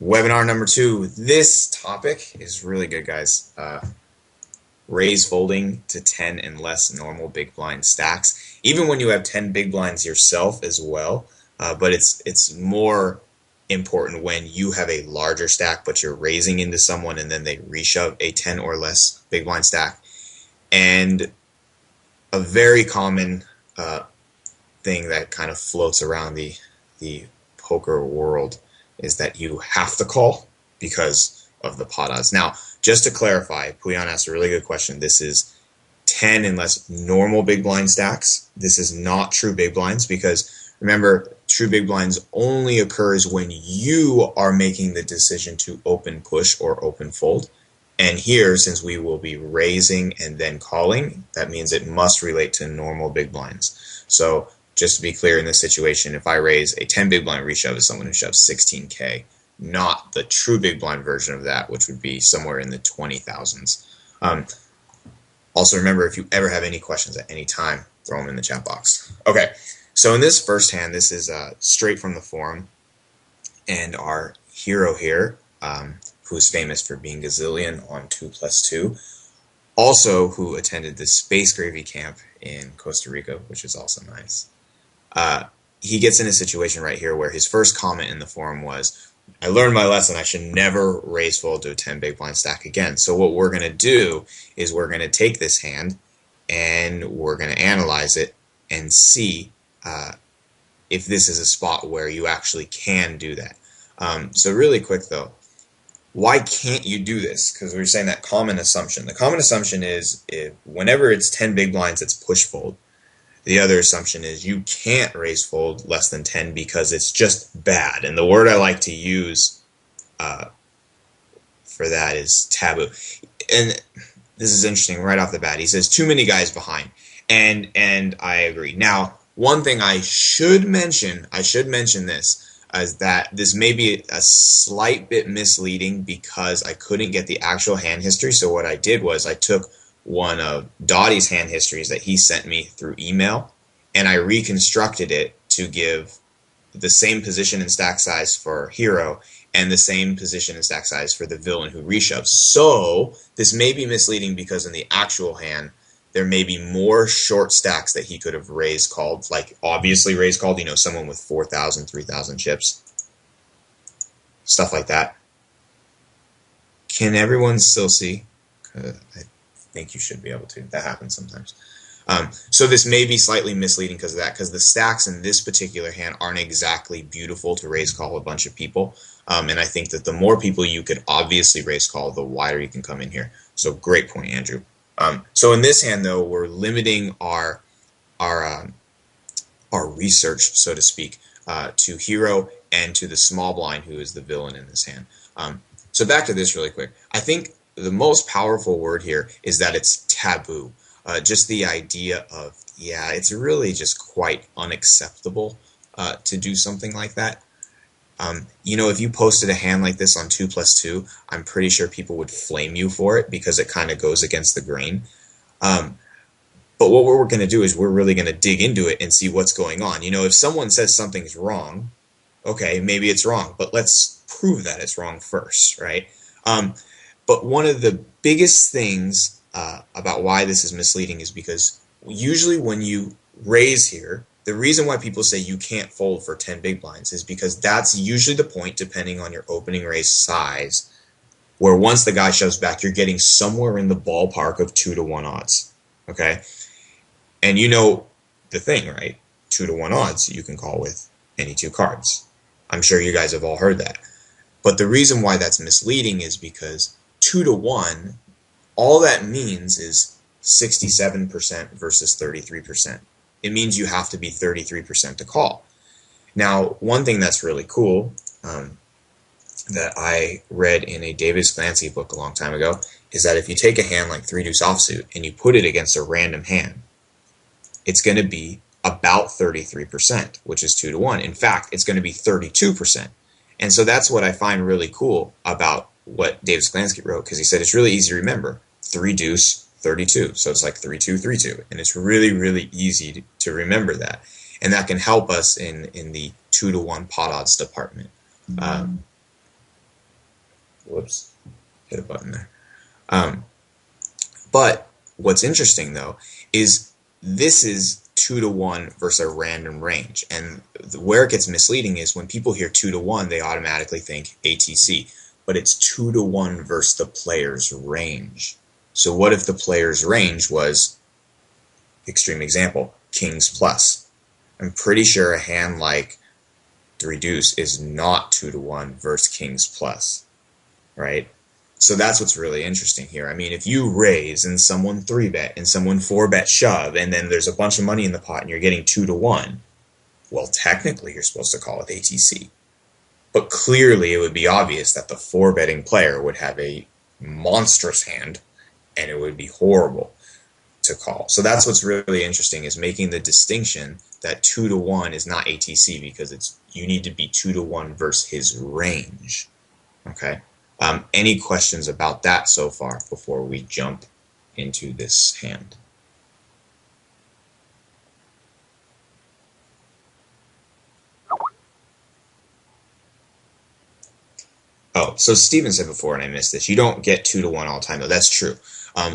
Webinar number 2. This topic is really good, guys. Raise folding to 10 and less normal big blind stacks, even when you have 10 big blinds yourself as well. But it's more important when you have a larger stack, but you're raising into someone and then they reshove a 10 or less big blind stack. And a very common thing that kind of floats around the poker world is that you have to call because of the pot odds. Now, just to clarify, Puyan asked a really good question. This is 10 and less normal big blind stacks. This is not true big blinds because remember, true big blinds only occurs when you are making the decision to open push or open fold. And here, since we will be raising and then calling, that means it must relate to normal big blinds. So just to be clear in this situation, if I raise a 10 big blind reshove is someone who shoves 16K, not the true big blind version of that, which would be somewhere in the 20,000s. Also remember, if you ever have any questions at any time, throw them in the chat box. Okay, so in this first hand, this is straight from the forum, and our hero here, who's famous for being gazillion on 2+2, also who attended the Space Gravy Camp in Costa Rica, which is also nice. He gets in a situation right here where his first comment in the forum was, I learned my lesson, I should never raise fold to a 10 big blind stack again. So what we're going to do is we're going to take this hand and we're going to analyze it and see if this is a spot where you actually can do that. So really quick though, why can't you do this? Because we were saying that common assumption. The common assumption is whenever it's 10 big blinds, it's push fold. The other assumption is you can't raise fold less than 10 because it's just bad. And the word I like to use for that is taboo. And this is interesting right off the bat. He says too many guys behind. And I agree. Now, one thing I should mention this, is that this may be a slight bit misleading because I couldn't get the actual hand history. So what I did was I took one of Dottie's hand histories that he sent me through email, and I reconstructed it to give the same position and stack size for hero and the same position and stack size for the villain who reshoves. So this may be misleading because in the actual hand, there may be more short stacks that he could have raised called, like obviously raised called, you know, someone with 4,000, 3,000 chips, stuff like that. Can everyone still see? I think you should be able to. That happens sometimes. So this may be slightly misleading because of that, because the stacks in this particular hand aren't exactly beautiful to raise call a bunch of people. And I think that the more people you could obviously raise call, the wider you can come in here. So great point, Andrew. So in this hand, though, we're limiting our research, so to speak, to hero and to the small blind, who is the villain in this hand. So back to this really quick. I think the most powerful word here is that it's taboo. Just the idea of, yeah, it's really just quite unacceptable to do something like that. You know, if you posted a hand like this on 2+2, I'm pretty sure people would flame you for it because it kind of goes against the grain. But what we're going to do is we're really going to dig into it and see what's going on. You know, if someone says something's wrong, okay, maybe it's wrong, but let's prove that it's wrong first, right? But one of the biggest things about why this is misleading is because usually when you raise here, the reason why people say you can't fold for 10 big blinds is because that's usually the point, depending on your opening raise size, where once the guy shoves back, you're getting somewhere in the ballpark of 2-to-1 odds, okay? And you know the thing, right? 2-to-1 odds you can call with any two cards. I'm sure you guys have all heard that. But the reason why that's misleading is because 2-to-1, all that means is 67% versus 33%. It means you have to be 33% to call. Now, one thing that's really cool that I read in a David Clancy book a long time ago is that if you take a hand like 3-deuce offsuit and you put it against a random hand, it's going to be about 33%, which is 2-to-1. In fact, it's going to be 32%. And so that's what I find really cool about what David Sklansky wrote, because he said it's really easy to remember. 3-deuce, 32. So it's like 3-2, 3-2. And it's really, really easy to remember that. And that can help us in the 2-to-1 pot odds department. Whoops, hit a button there. But what's interesting though is this is 2 to 1 versus a random range, and where it gets misleading is when people hear 2 to 1, they automatically think ATC, but it's 2 to 1 versus the player's range. So what if the player's range was, extreme example, kings plus? I'm pretty sure a hand like 3 deuce is not 2 to 1 versus kings plus, right? So that's what's really interesting here. I mean, if you raise and someone 3-bet and someone 4-bet shove, and then there's a bunch of money in the pot and you're getting 2 to 1, well, technically you're supposed to call it ATC. But clearly it would be obvious that the 4-betting player would have a monstrous hand and it would be horrible to call. So that's what's really interesting, is making the distinction that 2 to 1 is not ATC because you need to be 2 to 1 versus his range. Okay? Any questions about that so far before we jump into this hand? Oh, so Steven said before, and I missed this, you don't get 2 to 1 all the time, though. That's true.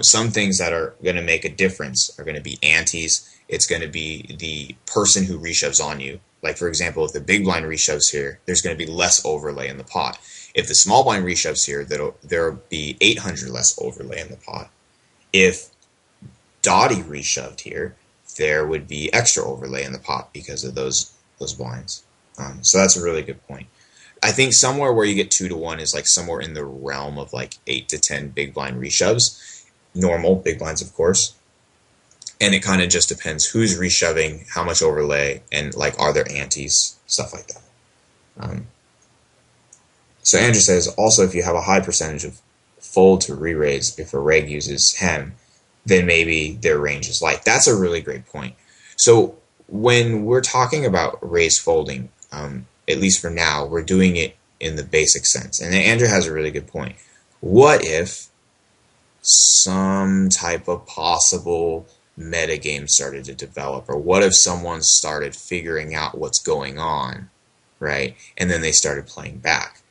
Some things that are going to make a difference are going to be antes. It's going to be the person who reshoves on you. Like, for example, if the big blind reshoves here, there's going to be less overlay in the pot. If the small blind reshoves here, there'll be 800 less overlay in the pot. If Dottie reshoved here, there would be extra overlay in the pot because of those blinds. So that's a really good point. I think somewhere where you get 2 to 1 is like somewhere in the realm of like 8 to 10 big blind reshoves. Normal big blinds, of course. And it kind of just depends who's reshoving, how much overlay, and like are there antes, stuff like that. So Andrew says, also if you have a high percentage of fold to re-raise, if a reg uses hem, then maybe their range is light. That's a really great point. So when we're talking about raise folding, at least for now, we're doing it in the basic sense. And Andrew has a really good point. What if some type of possible metagame started to develop? Or what if someone started figuring out what's going on, right? And then they started playing back.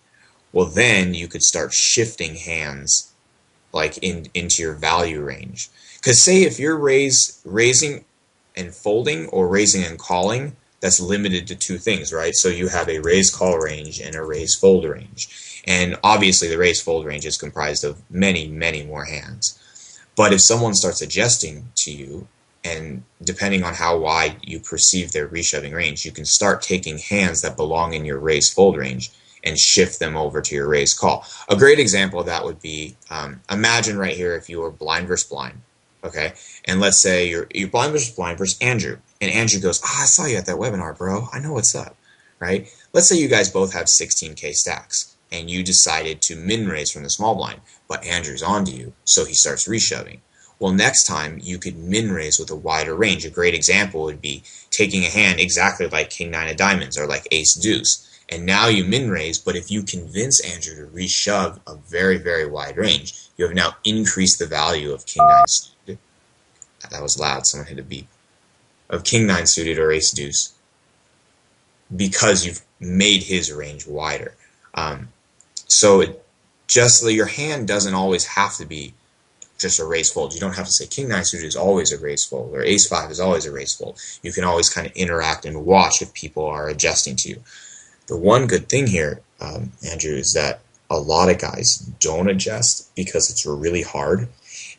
Well, then you could start shifting hands like into your value range. Because say if you're raising and folding or raising and calling, that's limited to 2 things, right? So you have a raise call range and a raise fold range. And obviously the raise fold range is comprised of many, many more hands. But if someone starts adjusting to you, and depending on how wide you perceive their reshoving range, you can start taking hands that belong in your raise fold range and shift them over to your raise call. A great example of that would be, imagine right here if you were blind versus blind, okay? And let's say you're blind versus Andrew, and Andrew goes, I saw you at that webinar, bro. I know what's up, right? Let's say you guys both have 16K stacks, and you decided to min-raise from the small blind, but Andrew's onto you, so he starts reshoving. Well, next time you could min-raise with a wider range. A great example would be taking a hand exactly like King 9 of diamonds or like Ace Deuce. And now you min-raise, but if you convince Andrew to reshove a very, very wide range, you have now increased the value of King 9 suited. That was loud, someone hit a beep. Of King 9 suited or Ace Deuce, because you've made his range wider. So your hand doesn't always have to be just a raise fold. You don't have to say King 9 suited is always a raise fold or Ace 5 is always a raise fold. You can always kind of interact and watch if people are adjusting to you. The one good thing here, Andrew, is that a lot of guys don't adjust because it's really hard.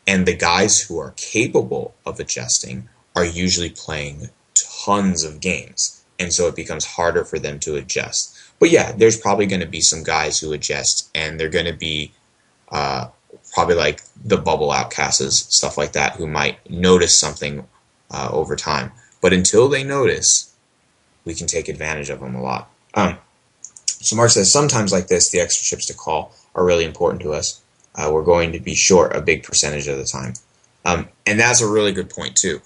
And the guys who are capable of adjusting are usually playing tons of games. And so it becomes harder for them to adjust. But yeah, there's probably going to be some guys who adjust, and they're going to be probably like the bubble outcasts, stuff like that, who might notice something over time. But until they notice, we can take advantage of them a lot. So Mark says, sometimes like this, the extra chips to call are really important to us. We're going to be short a big percentage of the time. And that's a really good point too.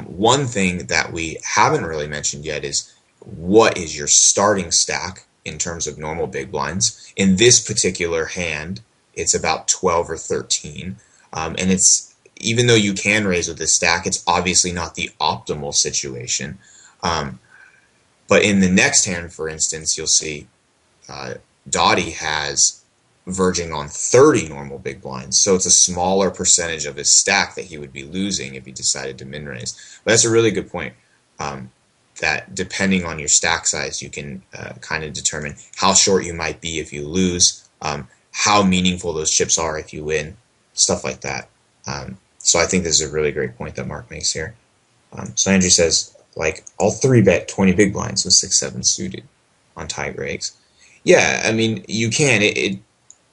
One thing that we haven't really mentioned yet is, what is your starting stack in terms of normal big blinds? In this particular hand, it's about 12 or 13. And it's, even though you can raise with this stack, it's obviously not the optimal situation. But in the next hand, for instance, you'll see Dottie has verging on 30 normal big blinds. So it's a smaller percentage of his stack that he would be losing if he decided to min raise. But that's a really good point. That depending on your stack size, you can kind of determine how short you might be if you lose, how meaningful those chips are if you win, stuff like that. So I think this is a really great point that Mark makes here. So Andrew says, like, I'll 3-bet 20 big blinds with 6-7 suited on tie breaks. Yeah, I mean, you can.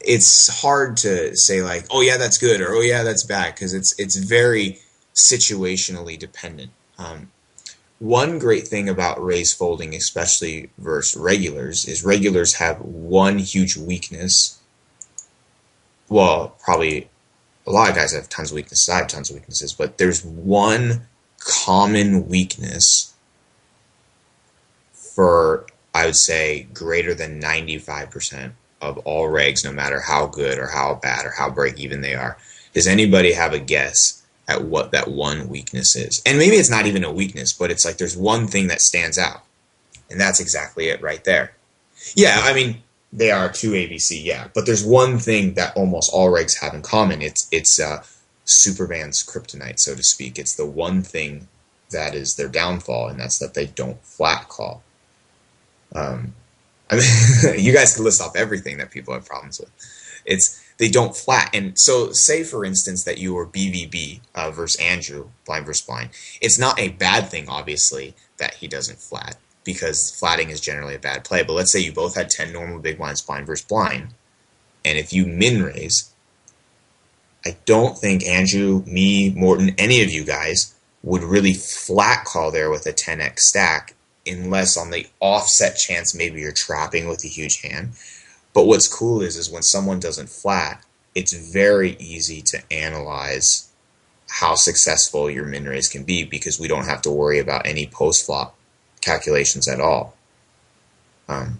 It's hard to say, like, oh yeah, that's good, or oh yeah, that's bad, because it's very situationally dependent. One great thing about raise folding, especially versus regulars, is regulars have one huge weakness. Well, probably a lot of guys have tons of weaknesses. I have tons of weaknesses, but there's one common weakness for, I would say, greater than 95% of all regs, no matter how good or how bad or how break even they are. Does anybody have a guess at what that one weakness is? And maybe it's not even a weakness, but it's like there's one thing that stands out, and that's exactly it right there. Yeah, I mean, they are 2 ABC, yeah, but there's one thing that almost all regs have in common. It's Superman's kryptonite, so to speak. It's the one thing that is their downfall, and that's that they don't flat call. I mean, you guys can list off everything that people have problems with. They don't flat. And so say, for instance, that you were BVB versus Andrew, blind versus blind. It's not a bad thing, obviously, that he doesn't flat, because flatting is generally a bad play. But let's say you both had 10 normal big blinds, blind versus blind, and if you min raise, I don't think Andrew, me, Morton, any of you guys would really flat call there with a 10x stack, unless on the offset chance maybe you're trapping with a huge hand. But what's cool is when someone doesn't flat, it's very easy to analyze how successful your min raise can be, because we don't have to worry about any post-flop calculations at all. And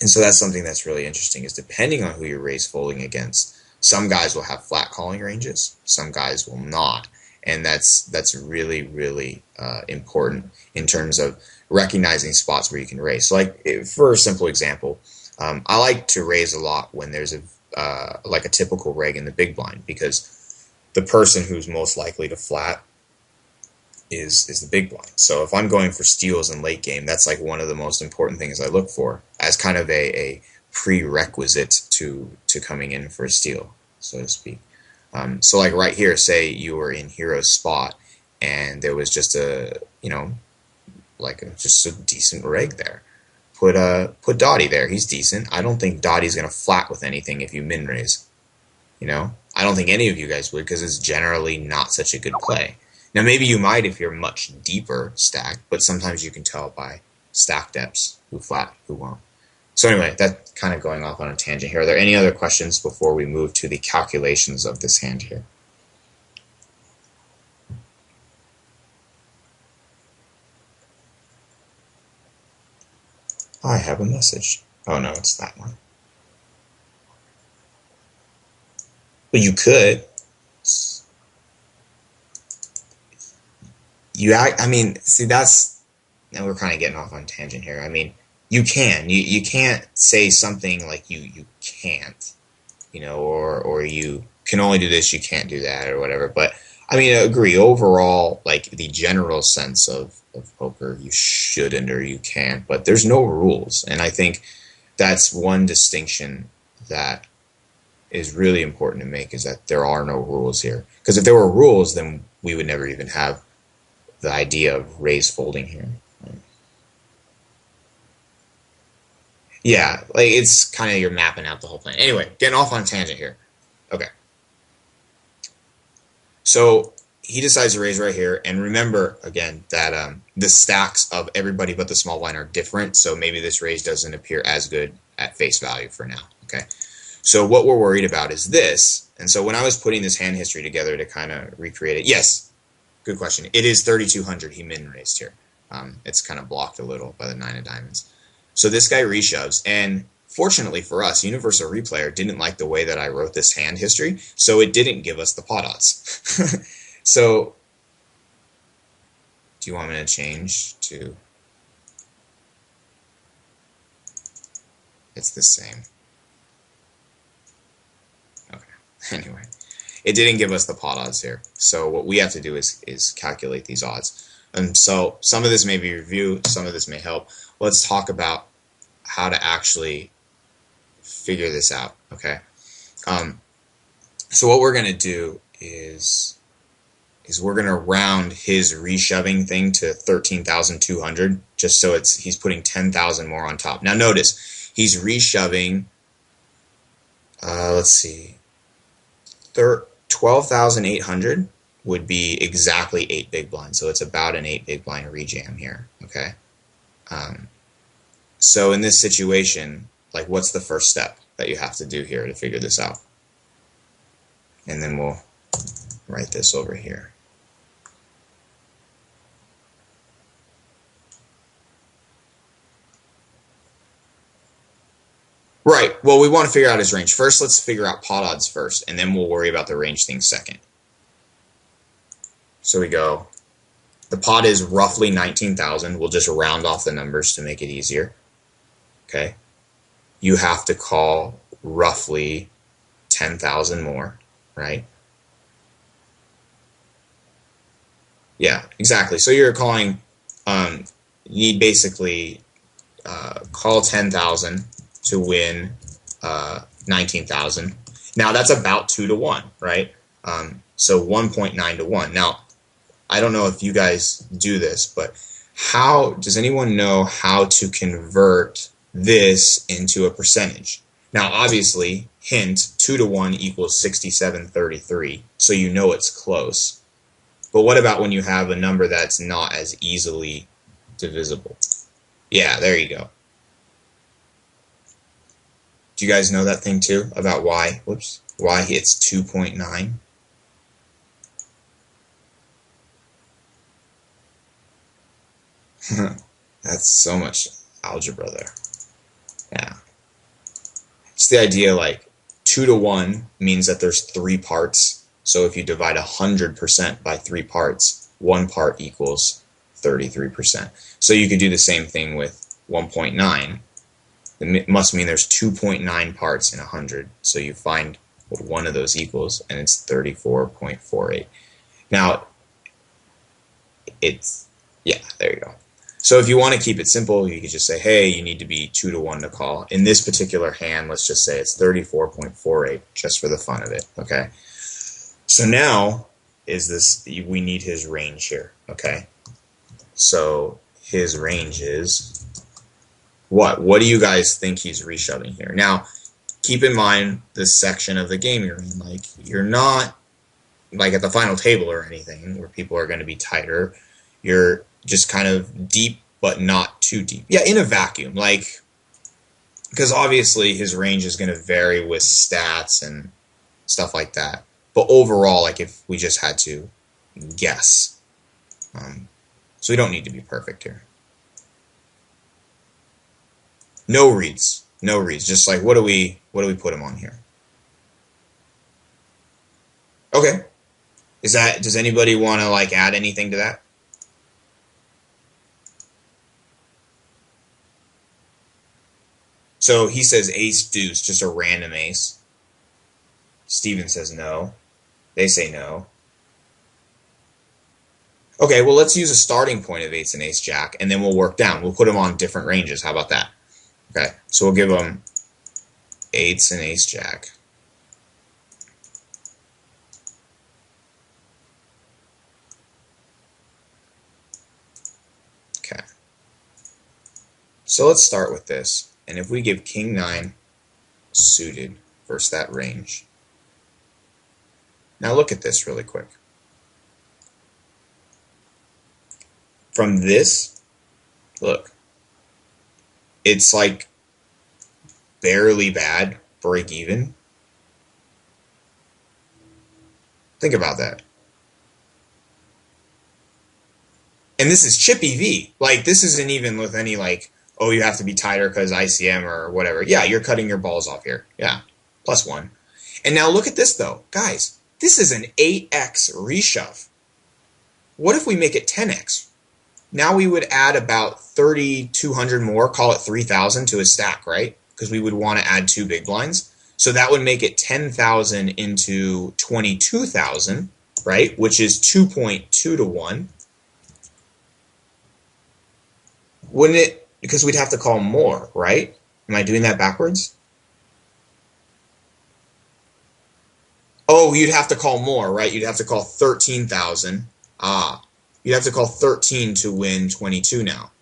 so that's something that's really interesting, is depending on who you're raise folding against, some guys will have flat calling ranges, some guys will not. And that's really, really important in terms of recognizing spots where you can raise. So, like, for a simple example, I like to raise a lot when there's like a typical reg in the big blind, because the person who's most likely to flat is the big blind. So if I'm going for steals in late game, that's like one of the most important things I look for as kind of a prerequisite to coming in for a steal, so to speak. So like right here, say you were in hero's spot and there was just just a decent reg there. Put Dottie there. He's decent. I don't think Dottie's gonna flat with anything if you min raise. I don't think any of you guys would, because it's generally not such a good play. Now maybe you might if you're much deeper stacked, but sometimes you can tell by stack depths who flat, who won't. So anyway, that's kind of going off on a tangent here. Are there any other questions before we move to the calculations of this hand here? I have a message. Oh no, it's that one. But you could. See, now we're kind of getting off on a tangent here. I mean, you can. You can't say something like you can't, or you can only do this, you can't do that, or whatever. But I mean, I agree. Overall, like the general sense of poker, you shouldn't or you can't, but there's no rules. And I think that's one distinction that is really important to make, is that there are no rules here. Because if there were rules, then we would never even have the idea of raise folding here. Yeah, like it's kind of you're mapping out the whole plan. Anyway, getting off on a tangent here. Okay. So he decides to raise right here, and remember again that the stacks of everybody but the small blind are different, so maybe this raise doesn't appear as good at face value for now. Okay. So what we're worried about is this, and so when I was putting this hand history together to kind of recreate it, yes, good question. It is 3,200 he min raised here. It's kind of blocked a little by the 9 of diamonds. So this guy reshoves, and fortunately for us, Universal Replayer didn't like the way that I wrote this hand history, so it didn't give us the pot odds. So, do you want me to change to? It's the same. Anyway, it didn't give us the pot odds here. So what we have to do is calculate these odds. And so some of this may be review, some of this may help. Let's talk about how to actually figure this out, okay? So what we're going to do is we're going to round his reshoving thing to 13,200, just so he's putting 10,000 more on top. Now notice, he's reshoving, let's see, 12,800 would be exactly 8 big blinds, so it's about an 8 big blind rejam here, okay? So in this situation, like, what's the first step that you have to do here to figure this out? And then we'll write this over here. Right, well, we want to figure out his range. First, let's figure out pot odds first, and then we'll worry about the range thing second. So we go, the pot is roughly 19,000. We'll just round off the numbers to make it easier. Okay, you have to call roughly 10,000 more, right? Yeah, exactly. So you're calling, you need basically call 10,000 to win 19,000. Now that's about 2 to 1, right? So 1.9 to 1. Now, I don't know if you guys do this, but how does anyone know how to convert this into a percentage? Now, obviously, hint, 2 to 1 equals 6733, so you know it's close. But what about when you have a number that's not as easily divisible? Yeah, there you go. Do you guys know that thing too about why? Whoops, why it's 2.9? That's so much algebra there. Yeah. It's the idea, like, 2 to 1 means that there's 3 parts. So if you divide 100% by 3 parts, 1 part equals 33%. So you could do the same thing with 1.9. It must mean there's 2.9 parts in 100. So you find what one of those equals, and it's 34.48. Now, yeah, there you go. So if you want to keep it simple, you could just say, hey, you need to be 2 to 1 to call. In this particular hand, let's just say it's 34.48, just for the fun of it, okay? So now, we need his range here, okay? So his range is what? What do you guys think he's reshoving here? Now, keep in mind this section of the game you're in. Like, you're not like at the final table or anything where people are going to be tighter. You're just kind of deep, but not too deep. Yeah, in a vacuum, like, because obviously his range is going to vary with stats and stuff like that. But overall, like, if we just had to guess, so we don't need to be perfect here. No reads, no reads. Just like, what do we put him on here? Okay, does anybody want to, like, add anything to that? So he says ace deuce, just a random ace. Steven says no. They say no. Okay, well, let's use a starting point of ace and ace jack, and then we'll work down. We'll put them on different ranges. How about that? Okay, so we'll give them eights and ace jack. Okay. So let's start with this. And if we give king 9 suited versus that range. Now look at this really quick. From this, look, it's like barely bad, break even. Think about that. And this is chip EV. Like, this isn't even with any, like, oh, you have to be tighter because ICM or whatever. Yeah, you're cutting your balls off here. Yeah, +1. And now look at this, though. Guys, this is an 8x reshove. What if we make it 10x? Now we would add about 3,200 more, call it 3,000 to his stack, right? Because we would want to add 2 big blinds. So that would make it 10,000 into 22,000, right? Which is 2.2 to 1. Wouldn't it? Because we'd have to call more, right? Am I doing that backwards? Oh, you'd have to call more, right? You'd have to call 13,000. Ah, you'd have to call 13 to win 22 now.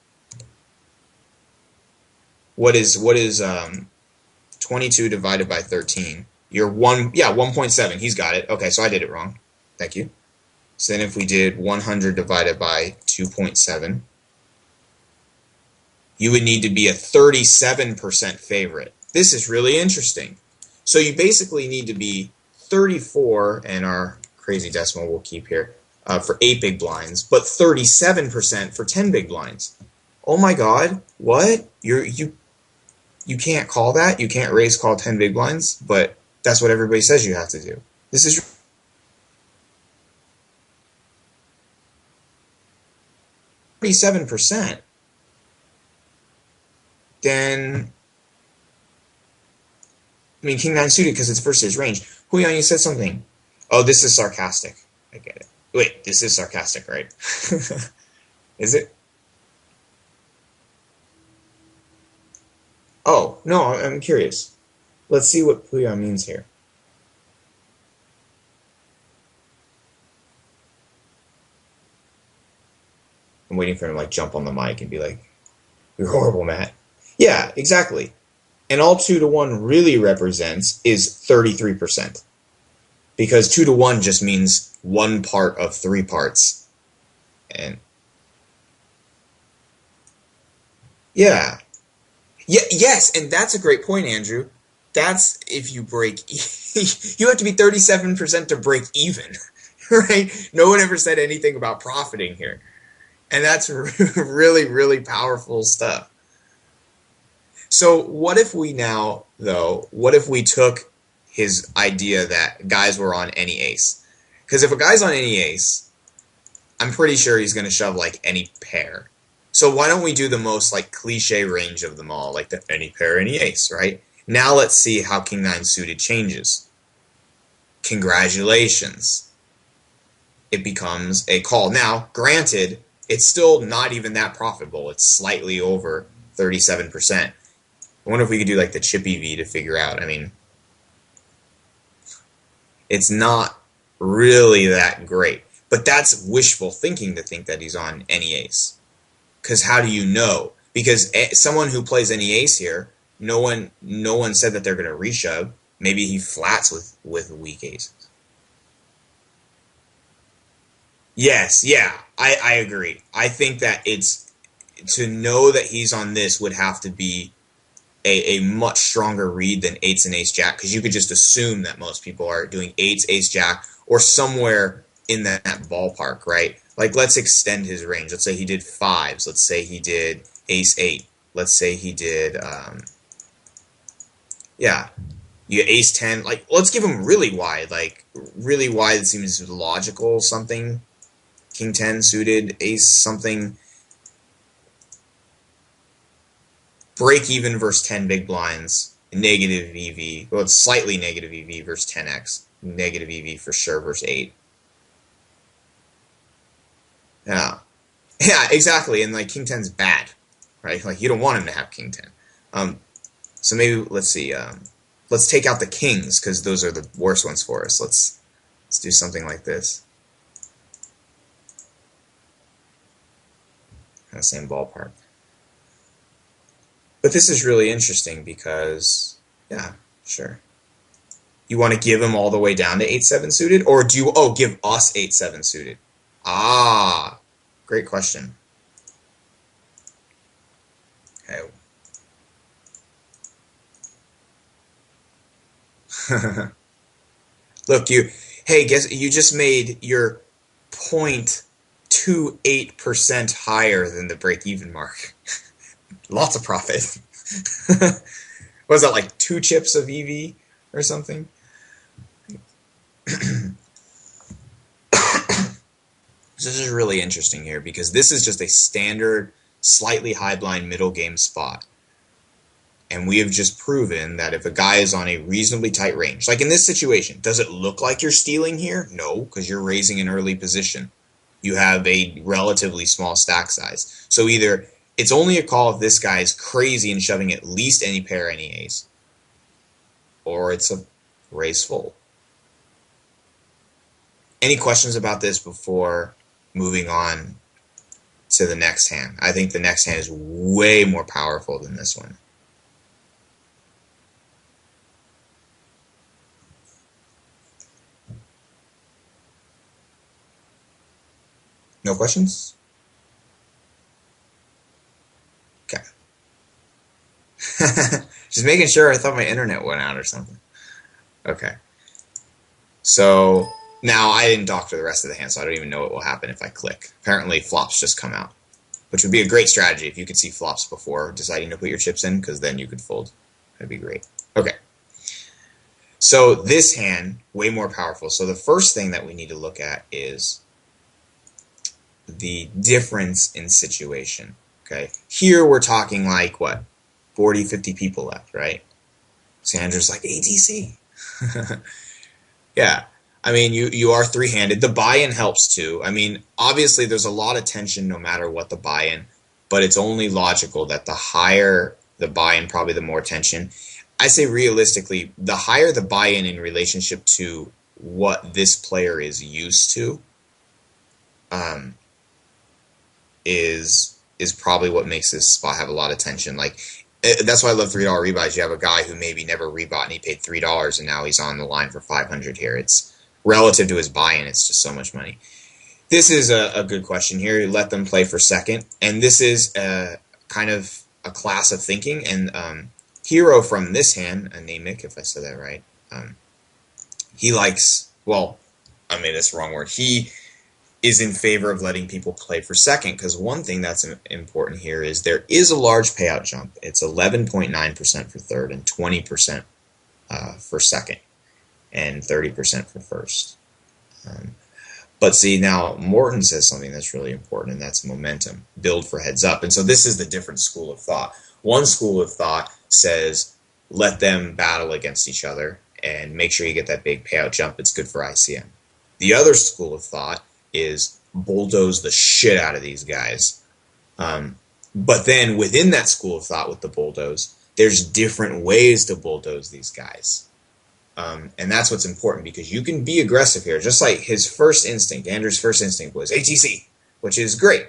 What is 22 divided by 13? You're 1.7. He's got it. Okay, so I did it wrong. Thank you. So then if we did 100 divided by 2.7, you would need to be a 37% favorite. This is really interesting. So you basically need to be 34, and our crazy decimal we'll keep here, for 8 big blinds, but 37% for 10 big blinds. Oh my God, what? You can't call that? You can't raise call 10 big blinds, but that's what everybody says you have to do. This is 37%. Then, I mean, King 9 suited because it's versus range. Huion, you said something. Oh, this is sarcastic. I get it. Wait, this is sarcastic, right? Is it? Oh, no, I'm curious. Let's see what Huion means here. I'm waiting for him to like jump on the mic and be like, "You're horrible, Matt." Yeah, exactly. And all 2 to 1 really represents is 33%. Because 2 to 1 just means one part of 3 parts. And yeah. Yes, and that's a great point, Andrew. That's if you break you have to be 37% to break even, right? No one ever said anything about profiting here. And that's really, really powerful stuff. So what if we now, though, what if we took his idea that guys were on any ace? Because if a guy's on any ace, I'm pretty sure he's going to shove like any pair. So why don't we do the most like cliche range of them all, like the any pair, any ace, right? Now let's see how King 9 suited changes. Congratulations. It becomes a call. Now, granted, it's still not even that profitable. It's slightly over 37%. I wonder if we could do like the chip EV to figure out. I mean, it's not really that great. But that's wishful thinking to think that he's on any ace. Because how do you know? Because someone who plays any ace here, no one said that they're going to reshove. Maybe he flats with weak aces. Yes, yeah, I agree. I think that it's to know that he's on this would have to be a much stronger read than eights and ace jack, because you could just assume that most people are doing eights, ace jack, or somewhere in that ballpark, right? Like, let's extend his range. Let's say he did fives. Let's say he did ace eight. Let's say he did, yeah, you ace 10. Like, let's give him really wide. Like, really wide seems logical, something. King 10 suited, ace something. Break even versus 10 big blinds, negative EV. Well, it's slightly negative EV versus 10x. Negative EV for sure versus 8. Yeah. Yeah, exactly. And like King 10's bad, right? Like you don't want him to have King 10. So maybe let's see. Let's take out the kings because those are the worst ones for us. Let's do something like this. Kind of same ballpark. But this is really interesting because, yeah, sure. You want to give him all the way down to 8-7 suited? Or do you, give us 8-7 suited? Ah, great question. Okay. Look, guess you just made your 0.28% higher than the break-even mark. Lots of profit. Was that like 2 chips of EV or something? So this is really interesting here because this is just a standard, slightly high blind middle game spot. And we have just proven that if a guy is on a reasonably tight range, like in this situation, does it look like you're stealing here? No, because you're raising an early position. You have a relatively small stack size. So either it's only a call if this guy is crazy and shoving at least any pair, any ace, or it's a raise fold. Any questions about this before moving on to the next hand? I think the next hand is way more powerful than this one. No questions? Okay. Just making sure. I thought my internet went out or something. Okay. So now I didn't doctor the rest of the hand, so I don't even know what will happen if I click. Apparently flops just come out, which would be a great strategy if you could see flops before deciding to put your chips in, because then you could fold. That'd be great. Okay. So this hand, way more powerful. So the first thing that we need to look at is the difference in situation. Okay. Here we're talking like, what, 40, 50 people left, right? Sandra's like, ATC. Yeah. I mean, you are three-handed. The buy-in helps too. I mean, obviously there's a lot of tension no matter what the buy-in, but it's only logical that the higher the buy-in, probably the more tension. I say realistically, the higher the buy-in in relationship to what this player is used to, is probably what makes this spot have a lot of tension. Like, that's why I love $3 rebuys. You have a guy who maybe never rebought and he paid $3 and now he's on the line for 500 here. It's relative to his buy-in, it's just so much money. This is a good question here. Let them play for second, and this is kind of a class of thinking. And Hero from this hand, anemic, if I said that right, he likes, well, I made this wrong word. He is in favor of letting people play for second, because one thing that's important here is there is a large payout jump. It's 11.9% for third and 20% for second and 30% for first. But see, now Morton says something that's really important, and that's momentum. Build for heads up. And so this is the different school of thought. One school of thought says let them battle against each other and make sure you get that big payout jump. It's good for ICM. The other school of thought is bulldoze the shit out of these guys. But then within that school of thought with the bulldoze, there's different ways to bulldoze these guys. And that's what's important, because you can be aggressive here. Just like his first instinct, Andrew's first instinct was ATC, which is great.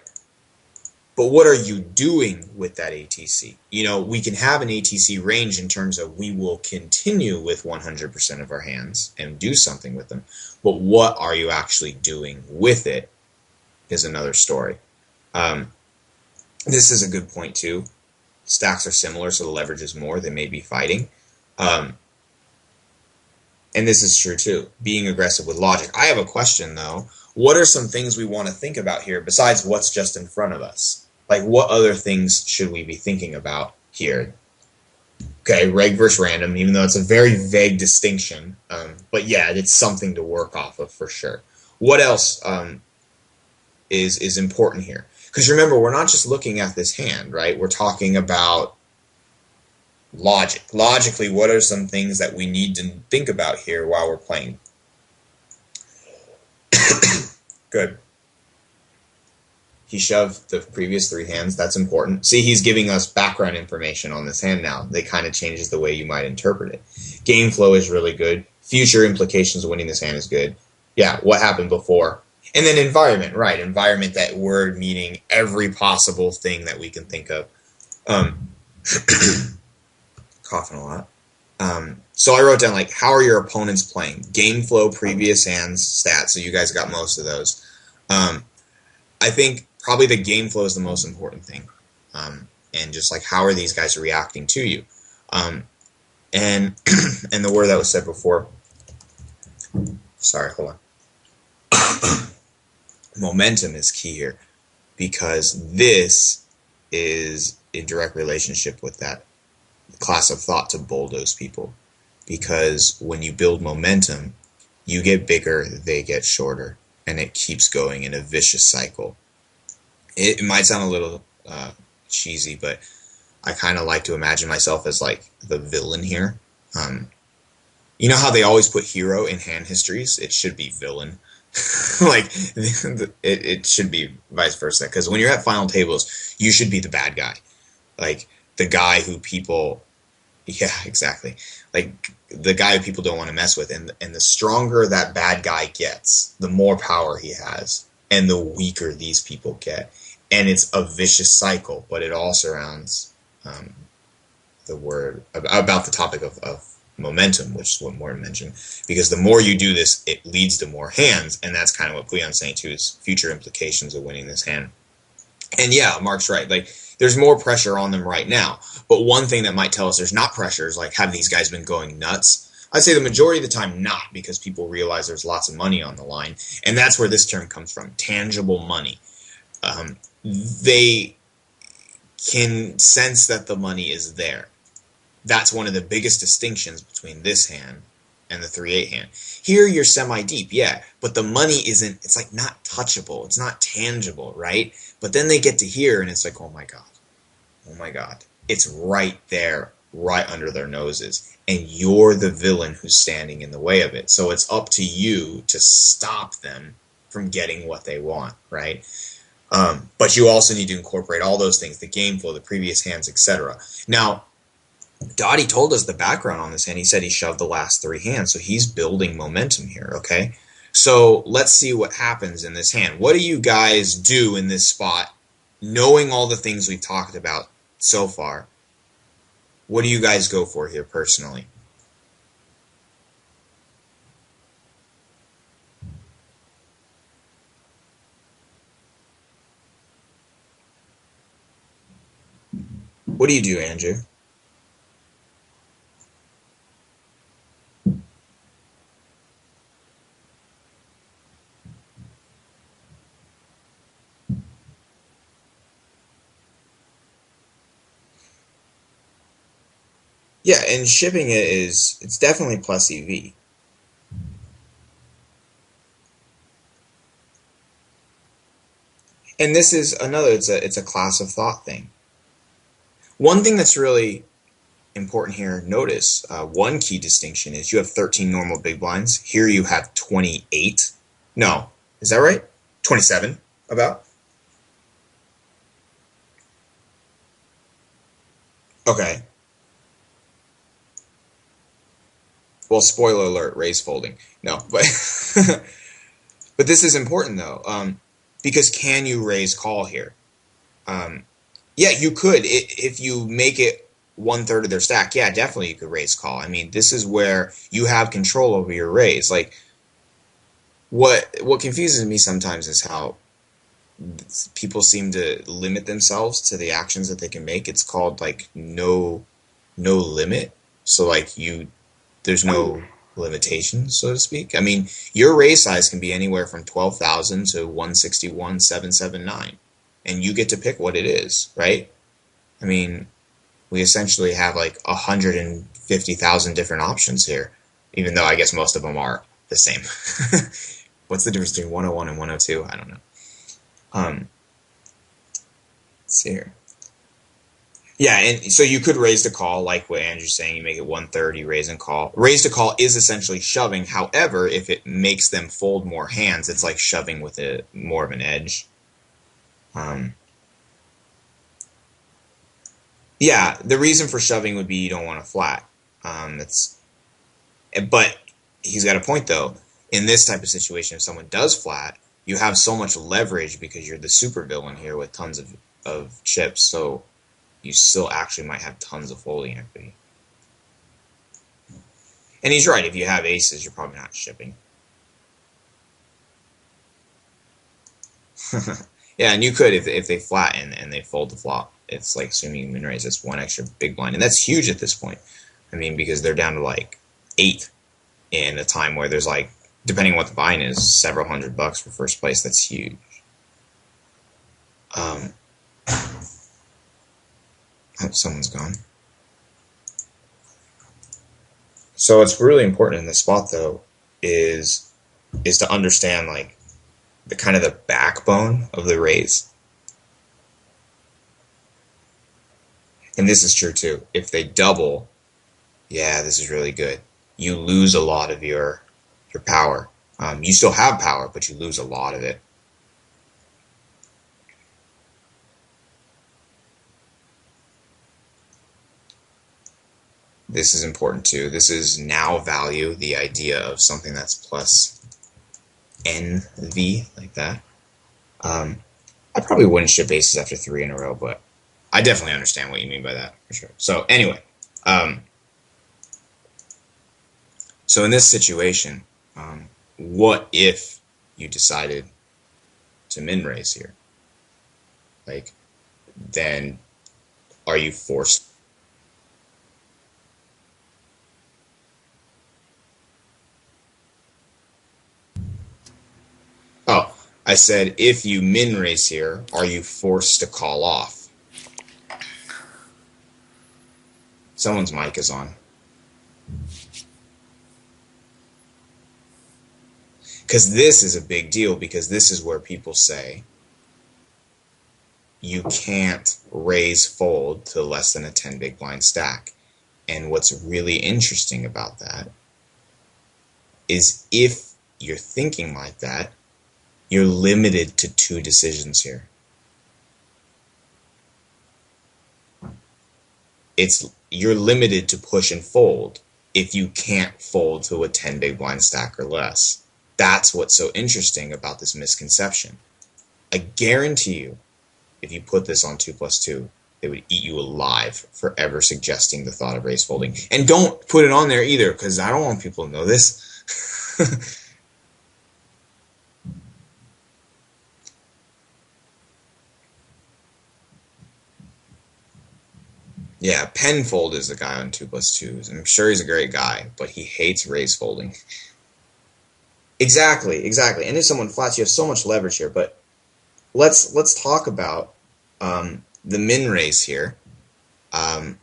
But what are you doing with that ATC? You know, we can have an ATC range in terms of we will continue with 100% of our hands and do something with them. But what are you actually doing with it is another story. This is a good point too. Stacks are similar, so the leverage is more. They may be fighting. And this is true too, being aggressive with logic. I have a question though. What are some things we want to think about here besides what's just in front of us? Like, what other things should we be thinking about here? Okay, reg versus random, even though it's a very vague distinction. But yeah, it's something to work off of for sure. What else is important here? Because remember, we're not just looking at this hand, right? We're talking about logic. Logically, what are some things that we need to think about here while we're playing? Good. He shoved the previous three hands. That's important. See, he's giving us background information on this hand now. That kind of changes the way you might interpret it. Game flow is really good. Future implications of winning this hand is good. Yeah, what happened before? And then environment, right. Environment, that word meaning every possible thing that we can think of. Coughing a lot. So I wrote down, like, how are your opponents playing? Game flow, previous hands, stats. So you guys got most of those. I think probably the game flow is the most important thing. And just like, how are these guys reacting to you? And and the word that was said before, sorry, hold on. Momentum is key here, because this is in direct relationship with that class of thought to bulldoze people. Because when you build momentum, you get bigger, they get shorter, and it keeps going in a vicious cycle. It might sound a little cheesy, but I kind of like to imagine myself as like the villain here. You know how they always put hero in hand histories? It should be villain. Like it should be vice versa, because when you're at final tables, you should be the bad guy, like the guy who people, yeah, exactly, like the guy who people don't want to mess with, and the stronger that bad guy gets, the more power he has, and the weaker these people get, and it's a vicious cycle. But it all surrounds the word about the topic of momentum, which is what Morton mentioned, because the more you do this, it leads to more hands, and that's kind of what Puyon's saying too, is future implications of winning this hand. And yeah, Mark's right, like there's more pressure on them right now, but one thing that might tell us there's not pressure is like, have these guys been going nuts? I'd say the majority of the time not, because people realize there's lots of money on the line, and that's where this term comes from, tangible money. They can sense that the money is there. That's one of the biggest distinctions between this hand and the 3/8 hand. Here you're semi-deep, yeah, but the money isn't, it's like not touchable, it's not tangible, right? But then they get to here and it's like, oh my God, it's right there, right under their noses, and you're the villain who's standing in the way of it. So it's up to you to stop them from getting what they want, right? But you also need to incorporate all those things, the game flow, the previous hands, etc. Now, Dottie told us the background on this hand. He said he shoved the last 3 hands, so he's building momentum here, okay? So let's see what happens in this hand. What do you guys do in this spot, knowing all the things we've talked about so far? What do you guys go for here personally? What do you do, Andrew? Yeah, and shipping it it's definitely plus EV. And this is another, it's a class of thought thing. One thing that's really important here, notice one key distinction is you have 13 normal big blinds. Here you have 28. No, is that right? 27 about? Okay. Well, spoiler alert, raise folding. No, but but this is important though, because can you raise call here? Yeah, you could if you make it 1/3 of their stack. Yeah, definitely you could raise call. I mean, this is where you have control over your raise. Like what confuses me sometimes is how people seem to limit themselves to the actions that they can make. It's called like no limit. So like there's no limitations, so to speak. I mean, your raise size can be anywhere from 12,000 to 161,779, and you get to pick what it is, right? I mean, we essentially have like 150,000 different options here, even though I guess most of them are the same. What's the difference between 101 and 102? I don't know. Let's see here. Yeah, and so you could raise the call, like what Andrew's saying, you make it 130, raise and call. Raise to call is essentially shoving. However, if it makes them fold more hands, it's like shoving with more of an edge. Yeah, the reason for shoving would be you don't want to flat. But he's got a point though. In this type of situation, if someone does flat, you have so much leverage because you're the supervillain here with tons of chips. So you still actually might have tons of folding equity. And he's right, if you have aces, you're probably not shipping. Yeah, and you could if they flatten and they fold the flop. It's like assuming you min raise, it's 1 extra big blind. And that's huge at this point. I mean, because they're down to like 8 in a time where there's like, depending on what the buy-in is, several $100 for first place. That's huge. Oh, someone's gone. So what's really important in this spot though is to understand like the kind of the backbone of the raise. And this is true too. If they double, yeah, this is really good. You lose a lot of your power. You still have power, but you lose a lot of it. This is important too. This is now value, the idea of something that's plus NV, like that. I probably wouldn't ship aces after 3 in a row, but I definitely understand what you mean by that, for sure. So anyway, so in this situation, what if you decided to min raise here? Like, then are you forced? Oh, I said if you min raise here, are you forced to call off? Someone's mic is on. Because this is a big deal, because this is where people say you can't raise fold to less than a 10 big blind stack. And what's really interesting about that is if you're thinking like that, you're limited to 2 decisions here. You're limited to push and fold if you can't fold to a 10 big blind stack or less. That's what's so interesting about this misconception. I guarantee you, if you put this on 2+2, they would eat you alive for ever suggesting the thought of raise folding. And don't put it on there either, because I don't want people to know this. Yeah, Penfold is the guy on 2+2s. I'm sure he's a great guy, but he hates raise folding. Exactly. And if someone flats, you have so much leverage here. But let's talk about the min raise here, and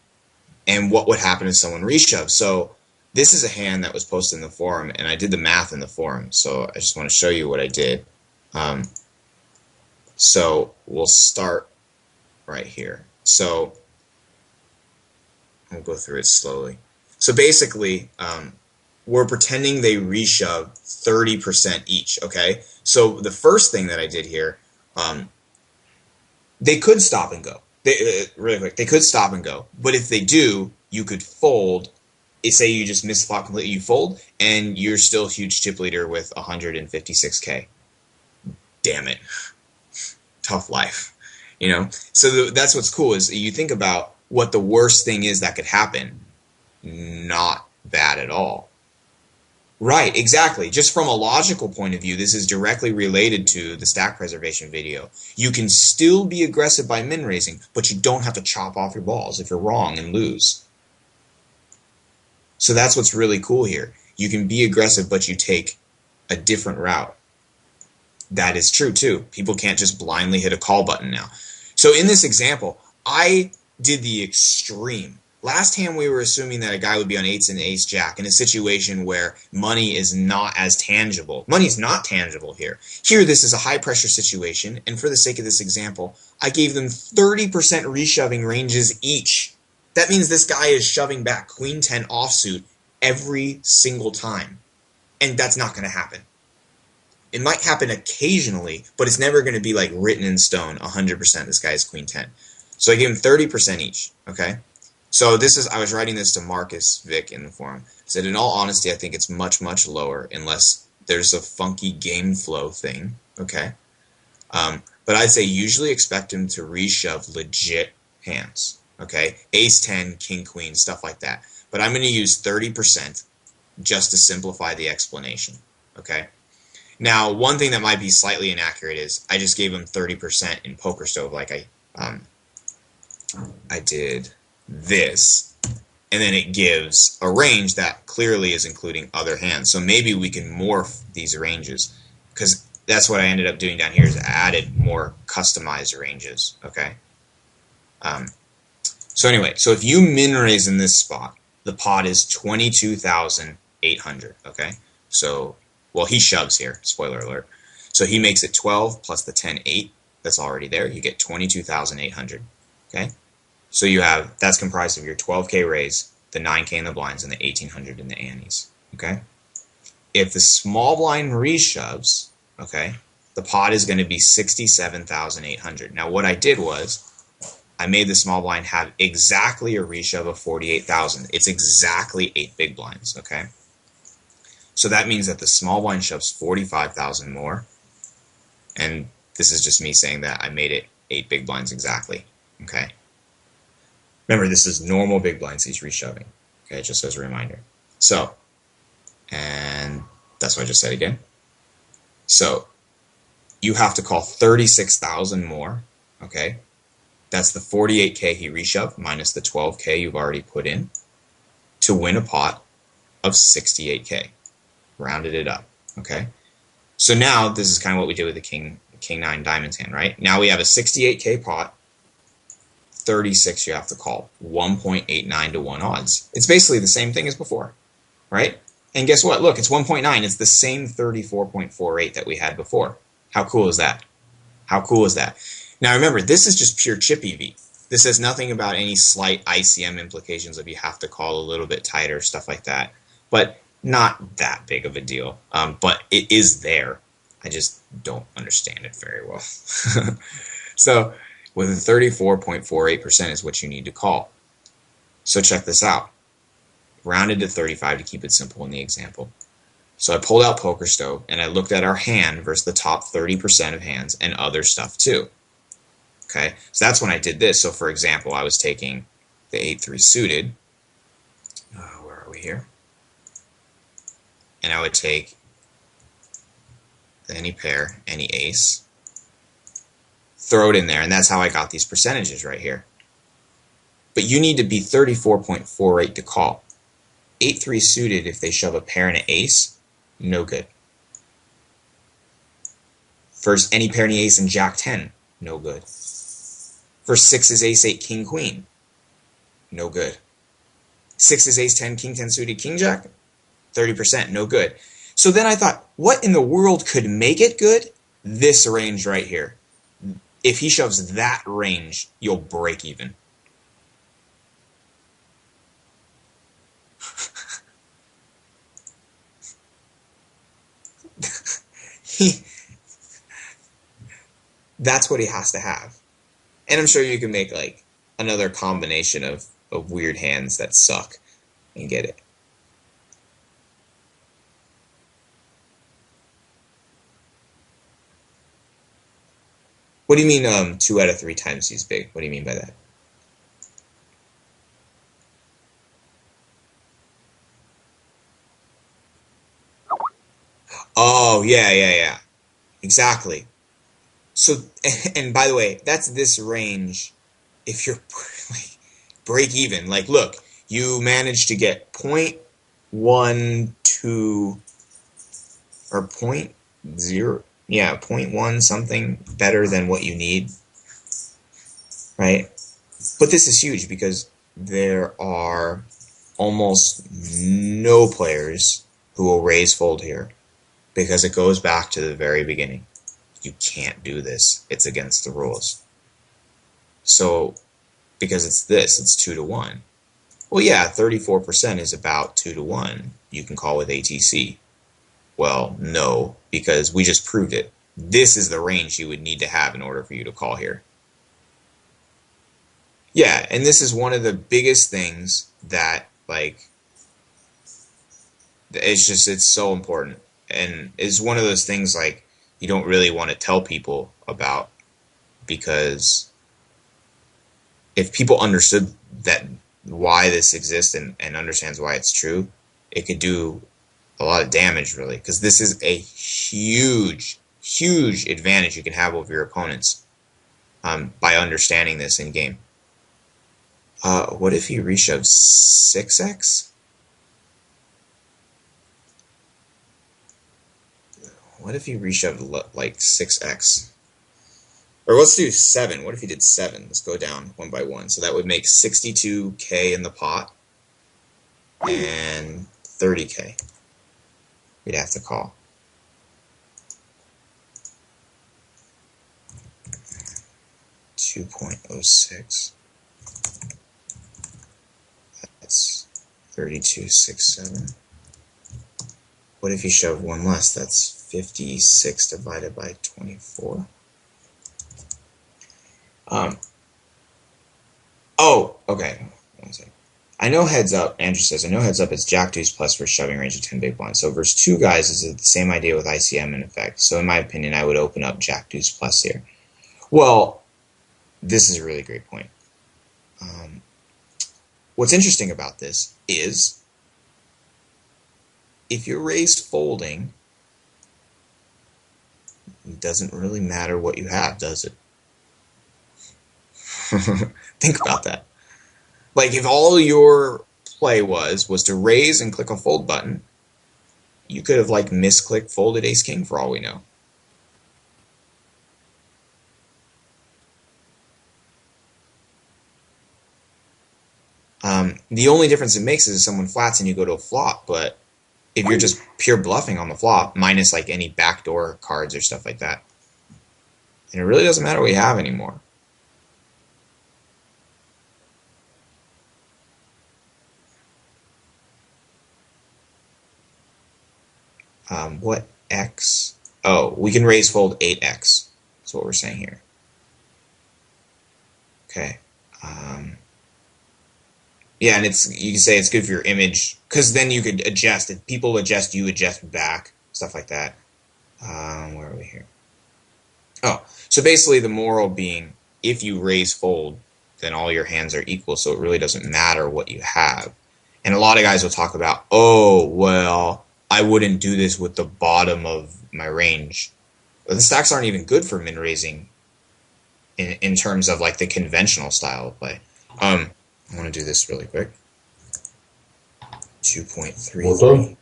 what would happen if someone reshoved. So this is a hand that was posted in the forum, and I did the math in the forum. So I just want to show you what I did. So we'll start right here. So I'll go through it slowly. So basically, we're pretending they reshove 30% each, okay? So the first thing that I did here, they could stop and go. Really quick, they could stop and go. But if they do, you could fold. Say you just miss flop completely, you fold, and you're still a huge chip leader with 156K. Damn it. Tough life, you know? So that's what's cool is you think about what the worst thing is that could happen. Not bad at all. Right, exactly. Just from a logical point of view, this is directly related to the stack preservation video. You can still be aggressive by min raising, but you don't have to chop off your balls if you're wrong and lose. So that's what's really cool here. You can be aggressive, but you take a different route. That is true too. People can't just blindly hit a call button now. So in this example, I did the extreme. Last hand we were assuming that a guy would be on 8s and ace-jack in a situation where money is not as tangible. Money's not tangible here. Here this is a high-pressure situation, and for the sake of this example, I gave them 30% reshoving ranges each. That means this guy is shoving back queen 10 offsuit every single time, and that's not going to happen. It might happen occasionally, but it's never going to be like written in stone, 100% this guy is queen 10. So I gave him 30% each, okay? So this is, I was writing this to Marcus Vick in the forum. I said, in all honesty, I think it's much, much lower unless there's a funky game flow thing, okay? But I'd say usually expect him to reshove legit hands, okay? Ace 10, king queen, stuff like that. But I'm going to use 30% just to simplify the explanation, okay? Now, one thing that might be slightly inaccurate is I just gave him 30% in Poker Stove, like I did this, and then it gives a range that clearly is including other hands. So maybe we can morph these ranges, because that's what I ended up doing down here is I added more customized ranges, okay? So anyway, so if you min raise in this spot, the pot is 22,800, okay? So, well, he shoves here, spoiler alert. So he makes it 12 plus the 10, 8, that's already there. You get 22,800, okay? So that's comprised of your 12K raise, the 9K in the blinds, and the 1800 in the antes. Okay. If the small blind reshoves, okay, the pot is going to be 67,800. Now what I did was I made the small blind have exactly a reshove of 48,000. It's exactly 8 big blinds. Okay. So that means that the small blind shoves 45,000 more, and this is just me saying that I made it 8 big blinds exactly. Okay. Remember, this is normal big blinds he's reshoving. Okay, just as a reminder. So, and that's what I just said again. So, you have to call 36,000 more. Okay, that's the 48K he reshoved minus the 12K you've already put in to win a pot of 68K. Rounded it up. Okay, so now this is kind of what we did with the King 9 diamonds hand, right? Now we have a 68K pot. 36 you have to call. 1.89 to 1 odds. It's basically the same thing as before, right? And guess what? Look, it's 1.9. It's the same 34.48 that we had before. How cool is that? How cool is that? Now remember, this is just pure chip EV. This says nothing about any slight ICM implications of you have to call a little bit tighter, stuff like that. But not that big of a deal. But it is there. I just don't understand it very well. So, with a 34.48% is what you need to call. So check this out. Rounded to 35 to keep it simple in the example. So I pulled out Poker Stove and I looked at our hand versus the top 30% of hands and other stuff too. Okay, so that's when I did this. So for example, I was taking the 8-3 suited. Where are we here? And I would take any pair, any ace, throw it in there, and that's how I got these percentages right here. But you need to be 34.48 to call. 8-3 suited, if they shove a pair and an ace, no good. First, any pair, any ace, and Jack 10, no good. First 6 is ace 8, king queen, no good. 6 is ace 10, king 10 suited, king jack, 30%, no good. So then I thought, what in the world could make it good? This range right here. If he shoves that range, you'll break even. That's what he has to have. And I'm sure you can make like another combination of weird hands that suck and get it. What do you mean 2 out of 3 times he's big? What do you mean by that? Oh, yeah. Exactly. So, and by the way, that's this range if you're like break even. Like, look, you managed to get 0.12 or 0.0, yeah, 0.1 something better than what you need, right? But this is huge because there are almost no players who will raise fold here because it goes back to the very beginning. You can't do this. It's against the rules. So, because it's 2 to 1. Well, yeah, 34% is about 2 to 1. You can call with ATC. Well, no, because we just proved it. This is the range you would need to have in order for you to call here. Yeah, and this is one of the biggest things that, like, it's so important. And it's one of those things, like, you don't really want to tell people about, because if people understood that why this exists and understands why it's true, it could do a lot of damage, really, because this is a huge advantage you can have over your opponents by understanding this in game. What if he reshoves 6x? What if he reshoved like 6x? Or let's do 7. What if he did 7? Let's go down one by one. So that would make 62K in the pot and 30K. We'd have to call. $2.06. That's 32.67. What if you shove one less? That's 56 divided by 24. Oh, okay. One second. I know heads up, Andrew says, I know heads up is jack deuce plus for shoving range of 10 big blinds. So versus 2 guys is the same idea with ICM in effect. So in my opinion, I would open up jack deuce plus here. Well, this is a really great point. What's interesting about this is if you're raised folding, it doesn't really matter what you have, does it? Think about that. Like if all your play was to raise and click a fold button, you could have like misclicked folded ace king for all we know. The only difference it makes is if someone flats and you go to a flop, but if you're just pure bluffing on the flop, minus like any backdoor cards or stuff like that, and it really doesn't matter what you have anymore. What X? Oh, we can raise fold 8X. That's what we're saying here. Okay. Yeah, and you can say it's good for your image, because then you could adjust. If people adjust, you adjust back, stuff like that. Where are we here? Oh, so basically the moral being, if you raise fold, then all your hands are equal, so it really doesn't matter what you have. And a lot of guys will talk about, oh, well, I wouldn't do this with the bottom of my range. But the stacks aren't even good for min-raising in terms of like the conventional style of play. I want to do this really quick. 2.33.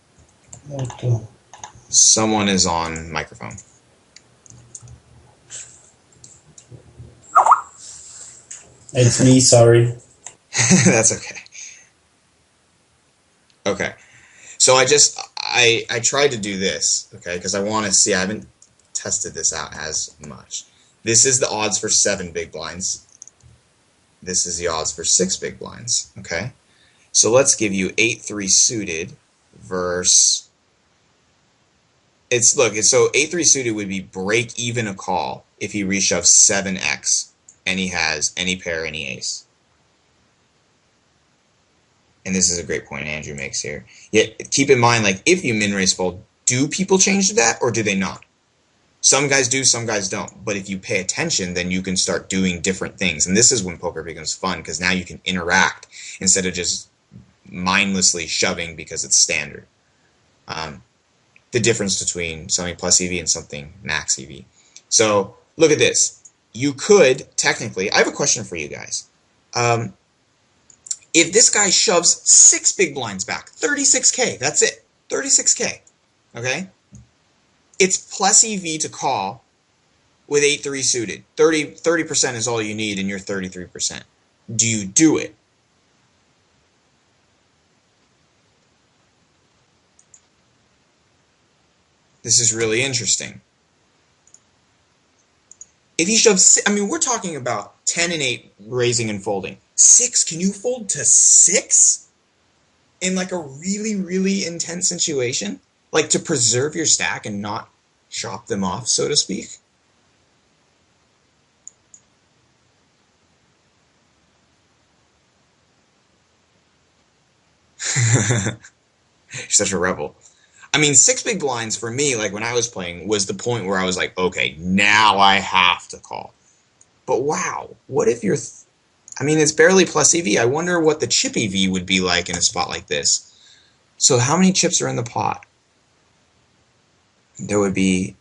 Someone is on microphone. It's me, sorry. That's okay. Okay. So I tried to do this, okay, because I want to see. I haven't tested this out as much. This is the odds for 7 big blinds. This is the odds for 6 big blinds, okay? So let's give you 8-3 suited versus... So 8-3 suited would be break even a call if he reshoves 7x and he has any pair, any ace. And this is a great point Andrew makes here. Yet keep in mind, like if you min-raise fold, do people change to that or do they not? Some guys do, some guys don't. But if you pay attention, then you can start doing different things. And this is when poker becomes fun, because now you can interact instead of just mindlessly shoving because it's standard. The difference between something plus EV and something max EV. So look at this. You could technically, I have a question for you guys. If this guy shoves 6 big blinds back, 36K, that's it, 36K, okay? It's plus EV to call with 8-3 suited. 30% is all you need and you're 33%. Do you do it? This is really interesting. If he shoves, I mean, we're talking about 10 and 8 raising and folding. 6, can you fold to 6? In like a really, really intense situation? Like to preserve your stack and not chop them off, so to speak? You're such a rebel. I mean, 6 big blinds for me, like when I was playing, was the point where I was like, okay, now I have to call. But wow, what if you're... I mean, it's barely plus EV. I wonder what the chip EV would be like in a spot like this. So how many chips are in the pot? There would be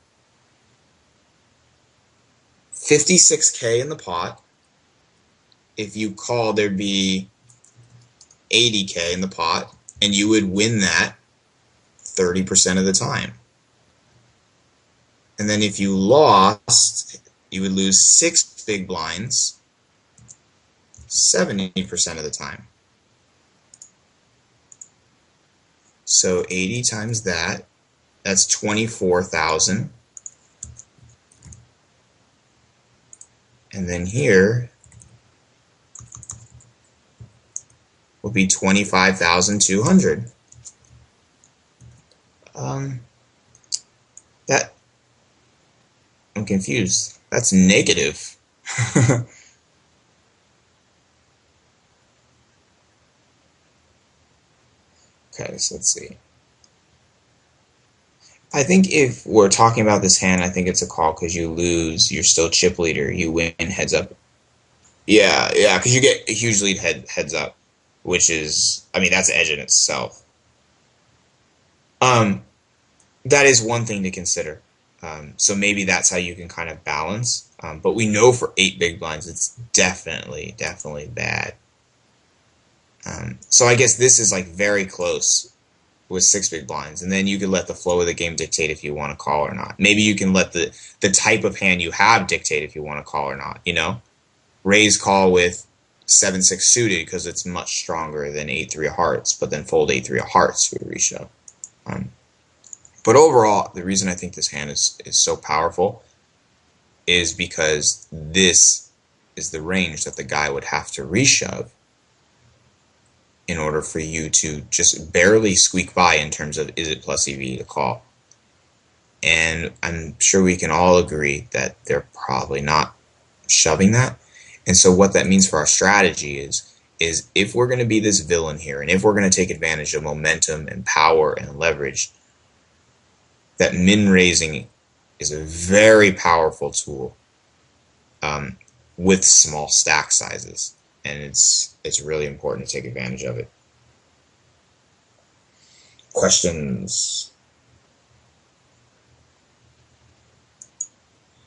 56K in the pot. If you call, there'd be 80K in the pot, and you would win that 30% of the time. And then if you lost, you would lose 6 big blinds 70% of the time. So 80 times that, that's 24,000. And then here, be 25,200. That, I'm confused. That's negative. Okay, so let's see. I think if we're talking about this hand, I think it's a call because you lose. You're still chip leader. You win heads up. Yeah, because you get a huge lead heads up, which is, I mean, that's edge in itself. That is one thing to consider. So maybe that's how you can kind of balance. But we know for 8 big blinds, it's definitely bad. So I guess this is like very close with 6 big blinds, and then you can let the flow of the game dictate if you want to call or not. Maybe you can let the type of hand you have dictate if you want to call or not, you know? Raise call with 7-6 suited because it's much stronger than 8-3 of hearts, but then fold 8-3 of hearts with reshove. But overall, the reason I think this hand is so powerful is because this is the range that the guy would have to reshove in order for you to just barely squeak by in terms of is it plus EV to call. And I'm sure we can all agree that they're probably not shoving that. And so what that means for our strategy is if we're going to be this villain here, and if we're going to take advantage of momentum and power and leverage, that min raising is a very powerful tool with small stack sizes, and it's really important to take advantage of it. Questions?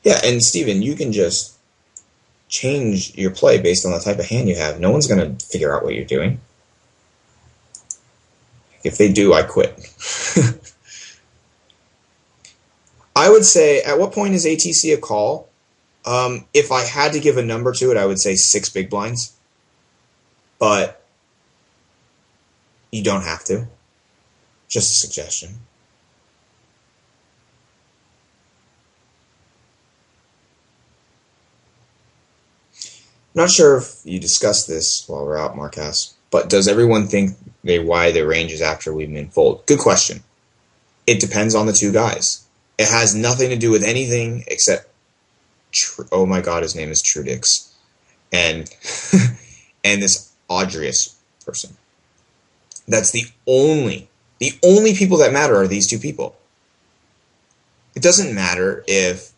Yeah, and Steven, you can just change your play based on the type of hand you have. No one's going to figure out what you're doing. If they do, I quit. I would say, at what point is ATC a call? If I had to give a number to it, I would say 6 big blinds. But you don't have to. Just a suggestion. Not sure if you discussed this while we're out, Marcas, but does everyone think why the range is after we min fold? Good question. It depends on the two guys. It has nothing to do with anything except, oh my god, his name is Trudix, and and this Audrius person. That's the only people that matter are these two people. It doesn't matter if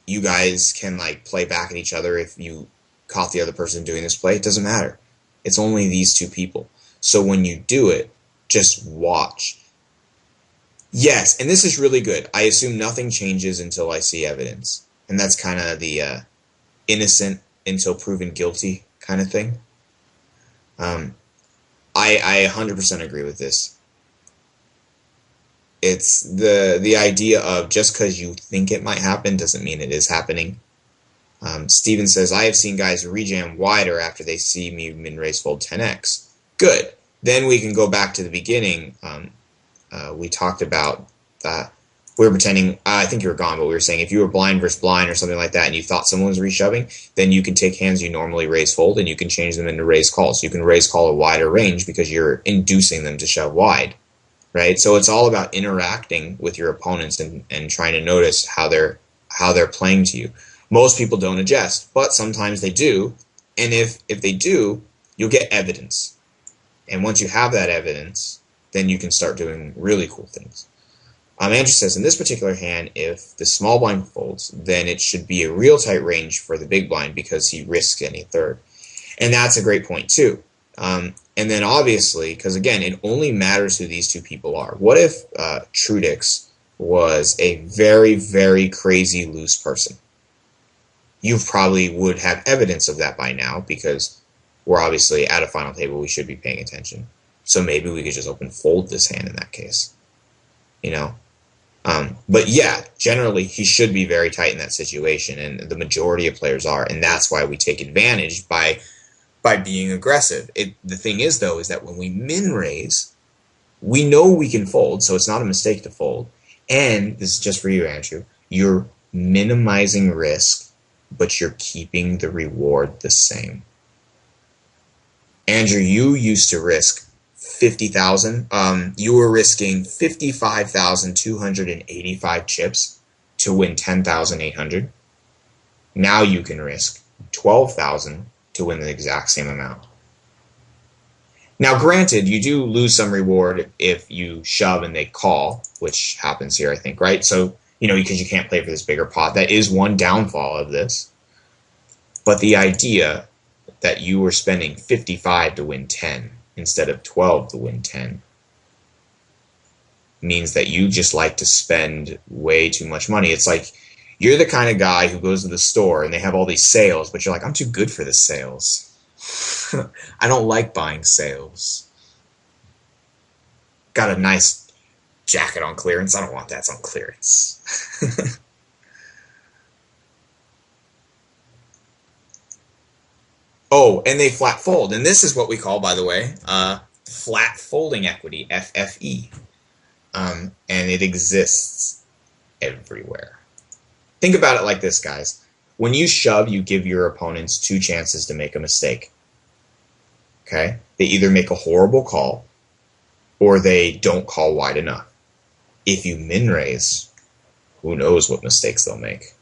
you guys can like play back at each other if you caught the other person doing this play. It doesn't matter. It's only these two people. So when you do it, just watch. Yes, and this is really good. I assume nothing changes until I see evidence. And that's kind of the innocent until proven guilty kind of thing. I 100% agree with this. It's the idea of just because you think it might happen doesn't mean it is happening. Steven says, I have seen guys rejam wider after they see me min-raise fold 10x. Good. Then we can go back to the beginning. We talked about that. We were pretending, I think you were gone, but we were saying if you were blind versus blind or something like that and you thought someone was reshoving, then you can take hands you normally raise fold and you can change them into raise call. So you can raise call a wider range because you're inducing them to shove wide, right? So it's all about interacting with your opponents and trying to notice how they're playing to you. Most people don't adjust, but sometimes they do. And if they do, you'll get evidence. And once you have that evidence, then you can start doing really cool things. Andrew says, in this particular hand, if the small blind folds, then it should be a real tight range for the big blind because he risks any third. And that's a great point, too. And then obviously, because again, it only matters who these two people are. What if Trudix was a very, very crazy loose person? You probably would have evidence of that by now because we're obviously at a final table. We should be paying attention. So maybe we could just open fold this hand in that case. You know? But yeah, generally he should be very tight in that situation, and the majority of players are, and that's why we take advantage by being aggressive. The thing is, though, is that when we min raise, we know we can fold, so it's not a mistake to fold. And this is just for you, Andrew. You're minimizing risk, but you're keeping the reward the same. Andrew, you used to risk 50,000. You were risking 55,285 chips to win 10,800. Now you can risk 12,000 to win the exact same amount. Now, granted, you do lose some reward if you shove and they call, which happens here, I think, right? So, because you can't play for this bigger pot, that is one downfall of this. But the idea that you were spending 55 to win 10 instead of 12 to win 10 means that you just like to spend way too much money. It's like you're the kind of guy who goes to the store and they have all these sales, but you're like, I'm too good for the sales. I don't like buying sales. Got a nice jacket on clearance. I don't want that. It's on clearance. Oh, and they flat fold. And this is what we call, by the way, flat folding equity, FFE. And it exists everywhere. Think about it like this, guys. When you shove, you give your opponents 2 chances to make a mistake. Okay? They either make a horrible call or they don't call wide enough. If you min raise, who knows what mistakes they'll make.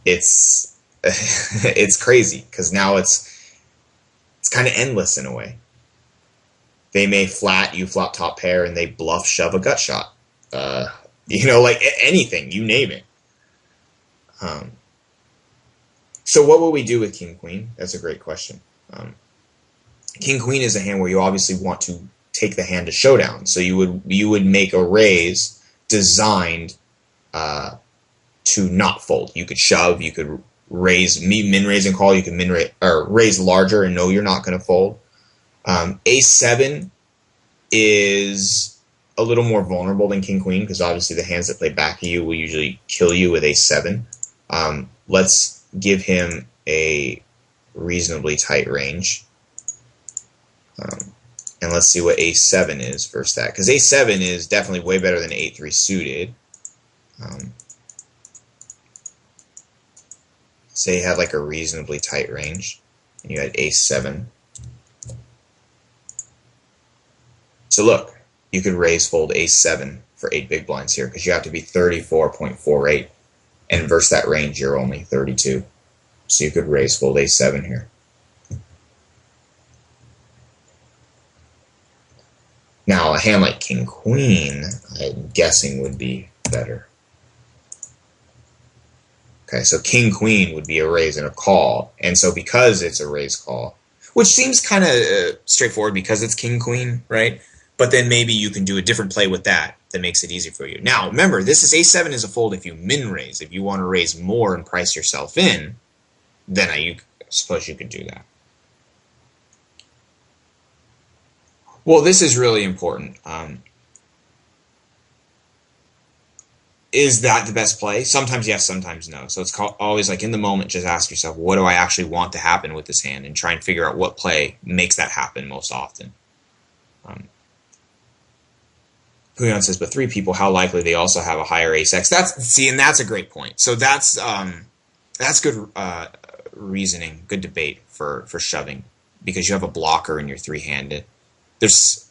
It's it's crazy because now it's kind of endless in a way. They may flat, you flop top pair, and they bluff shove a gut shot. Like anything, you name it. So what will we do with King Queen? That's a great question. King Queen is a hand where you obviously want to take the hand to showdown. So you would make a raise designed to not fold. You could shove, you could raise, min raise and call, you can raise larger and know you're not going to fold. A7 is a little more vulnerable than King Queen because obviously the hands that play back at you will usually kill you with A7. Let's give him a reasonably tight range. And let's see what A7 is versus that. Because A7 is definitely way better than A3 suited. Say you had like a reasonably tight range, and you had A7. So look, you could raise fold A7 for 8 big blinds here, because you have to be 34.48, and versus that range you're only 32. So you could raise fold A7 here. Now, a hand like King Queen, I'm guessing, would be better. Okay, so King Queen would be a raise and a call. And so because it's a raise call, which seems kind of straightforward because it's King Queen, right? But then maybe you can do a different play with that makes it easy for you. Now, remember, this is A7 is a fold if you min raise. If you want to raise more and price yourself in, then I suppose you could do that. Well, this is really important. Is that the best play? Sometimes yes, sometimes no. So it's always like in the moment, just ask yourself, what do I actually want to happen with this hand? And try and figure out what play makes that happen most often. Puyon says, but 3 people, how likely they also have a higher ace-x? And that's a great point. So that's good reasoning, good debate for shoving, because you have a blocker and you're 3-handed. There's,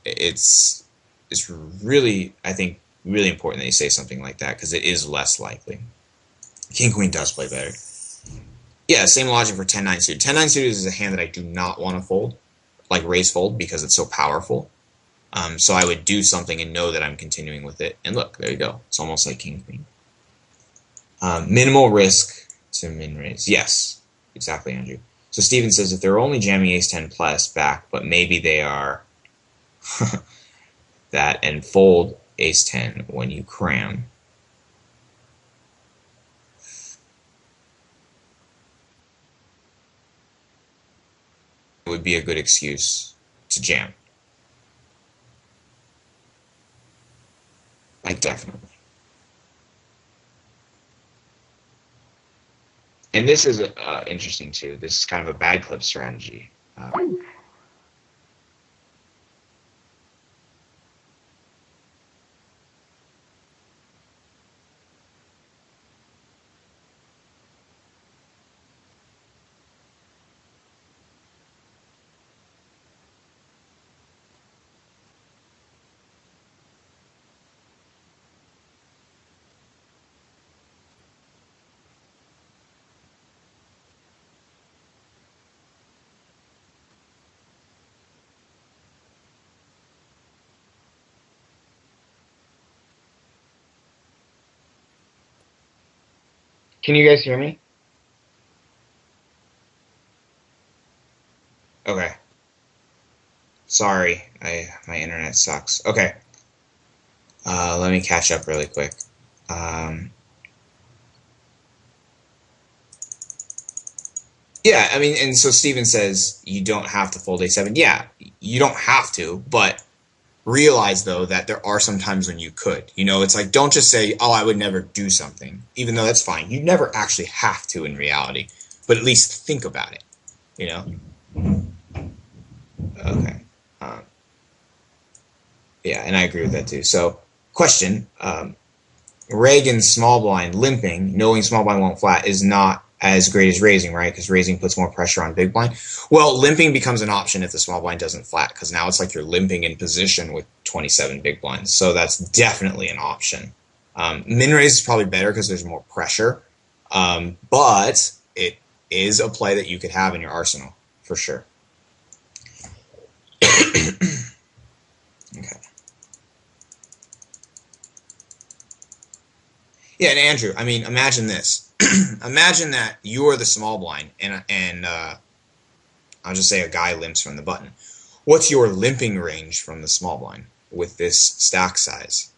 it's really, I think, really important that you say something like that, because it is less likely. King Queen does play better. Yeah, same logic for 10-9 suited. 10-9 suited is a hand that I do not want to fold, like raise fold, because it's so powerful. So I would do something and know that I'm continuing with it. And look, there you go. It's almost like King Queen. Minimal risk to min raise. Yes, exactly, Andrew. So Steven says, if they're only jamming ace-10 plus back, but maybe they are that and fold ace-10 when you cram. It would be a good excuse to jam. Like, definitely. And this is interesting, too. This is kind of a bad clip strategy. Can you guys hear me? Okay. Sorry, my internet sucks. Okay. Let me catch up really quick. Yeah, I mean, and so Steven says you don't have to fold a7. Yeah, you don't have to, but realize, though, that there are some times when you could. You know, it's like, don't just say, oh, I would never do something, even though that's fine. You never actually have to in reality, but at least think about it, you know? Okay. Yeah, and I agree with that, too. So, question, Reagan's small blind limping, knowing small blind won't flat, is not as great as raising, right? Because raising puts more pressure on big blind. Well, limping becomes an option if the small blind doesn't flat, because now it's like you're limping in position with 27 big blinds. So that's definitely an option. Min raise is probably better because there's more pressure, but it is a play that you could have in your arsenal for sure. Okay. Yeah, and Andrew, I mean, imagine this. Imagine that you are the small blind, and I'll just say a guy limps from the button. What's your limping range from the small blind with this stack size?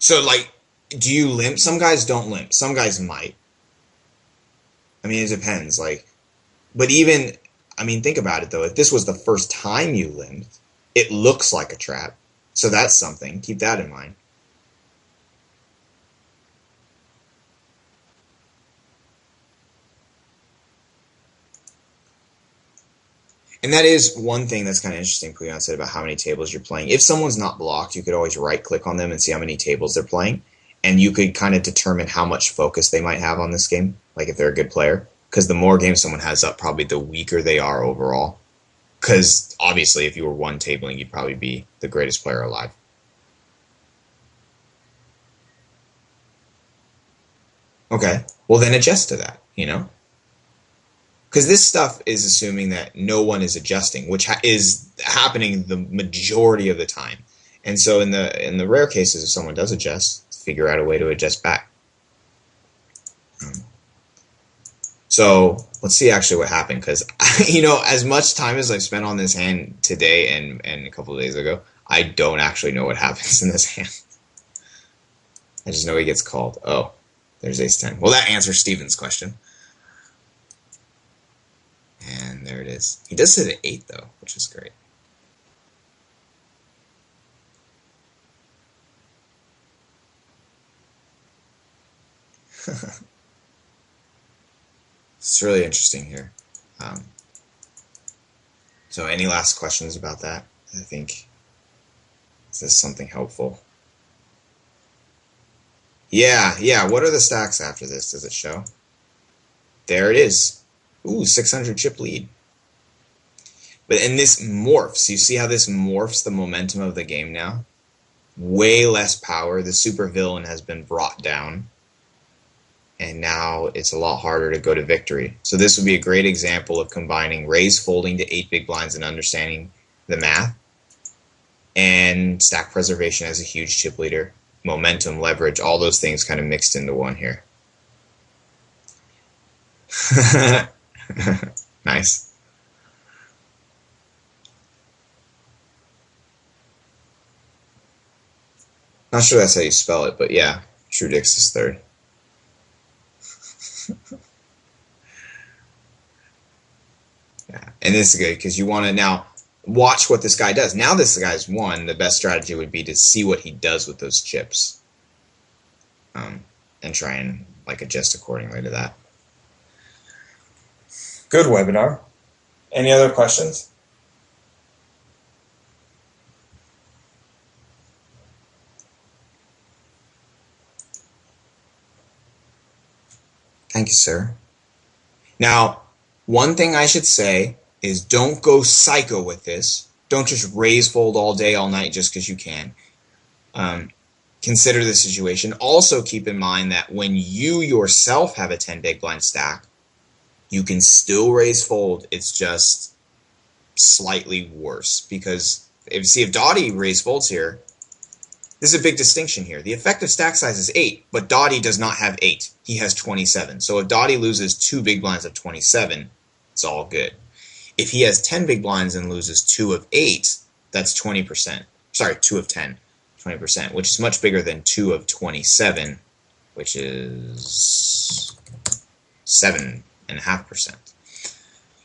So, like, do you limp? Some guys don't limp. Some guys might. I mean, it depends. Like, but even, I mean, think about it, though. If this was the first time you limped, it looks like a trap. So that's something. Keep that in mind. And that is one thing that's kind of interesting, Puyan said, about how many tables you're playing. If someone's not blocked, you could always right-click on them and see how many tables they're playing. And you could kind of determine how much focus they might have on this game, like if they're a good player. Because the more games someone has up, probably the weaker they are overall. Because obviously, if you were one tabling, you'd probably be the greatest player alive. Okay, well then adjust to that, you know? Because this stuff is assuming that no one is adjusting, which is happening the majority of the time. And so in the rare cases, if someone does adjust, figure out a way to adjust back. So let's see actually what happened, because you know, as much time as I've spent on this hand today and a couple of days ago, I don't actually know what happens in this hand. I just know he gets called. Oh, there's ace-10. Well, that answers Steven's question. And there it is. He does sit at 8, though, which is great. It's really interesting here. So any last questions about that? I think, is this something helpful? Yeah. What are the stacks after this? Does it show? There it is. Ooh, 600 chip lead. And this morphs. You see how this morphs the momentum of the game now? Way less power. The super villain has been brought down. And now it's a lot harder to go to victory. So this would be a great example of combining raise folding to 8 big blinds and understanding the math. And stack preservation as a huge chip leader. Momentum, leverage, all those things kind of mixed into one here. Nice. Not sure that's how you spell it, but yeah, Trudix is third. Yeah, and this is good because you want to now watch what this guy does. Now this guy's won. The best strategy would be to see what he does with those chips, and try and like adjust accordingly to that. Good webinar. Any other questions? Thank you, sir. Now, one thing I should say is don't go psycho with this. Don't just raise fold all day, all night just because you can. consider the situation. Also keep in mind that when you yourself have a 10 big blind stack, you can still raise fold. It's just slightly worse because if Dottie raise folds here, this is a big distinction here. The effective stack size is 8, but Dottie does not have 8. He has 27. So if Dottie loses 2 big blinds of 27, it's all good. If he has 10 big blinds and loses 2 of 8, that's 20%. Sorry, 2 of 10, 20%, which is much bigger than 2 of 27, which is 7.5%.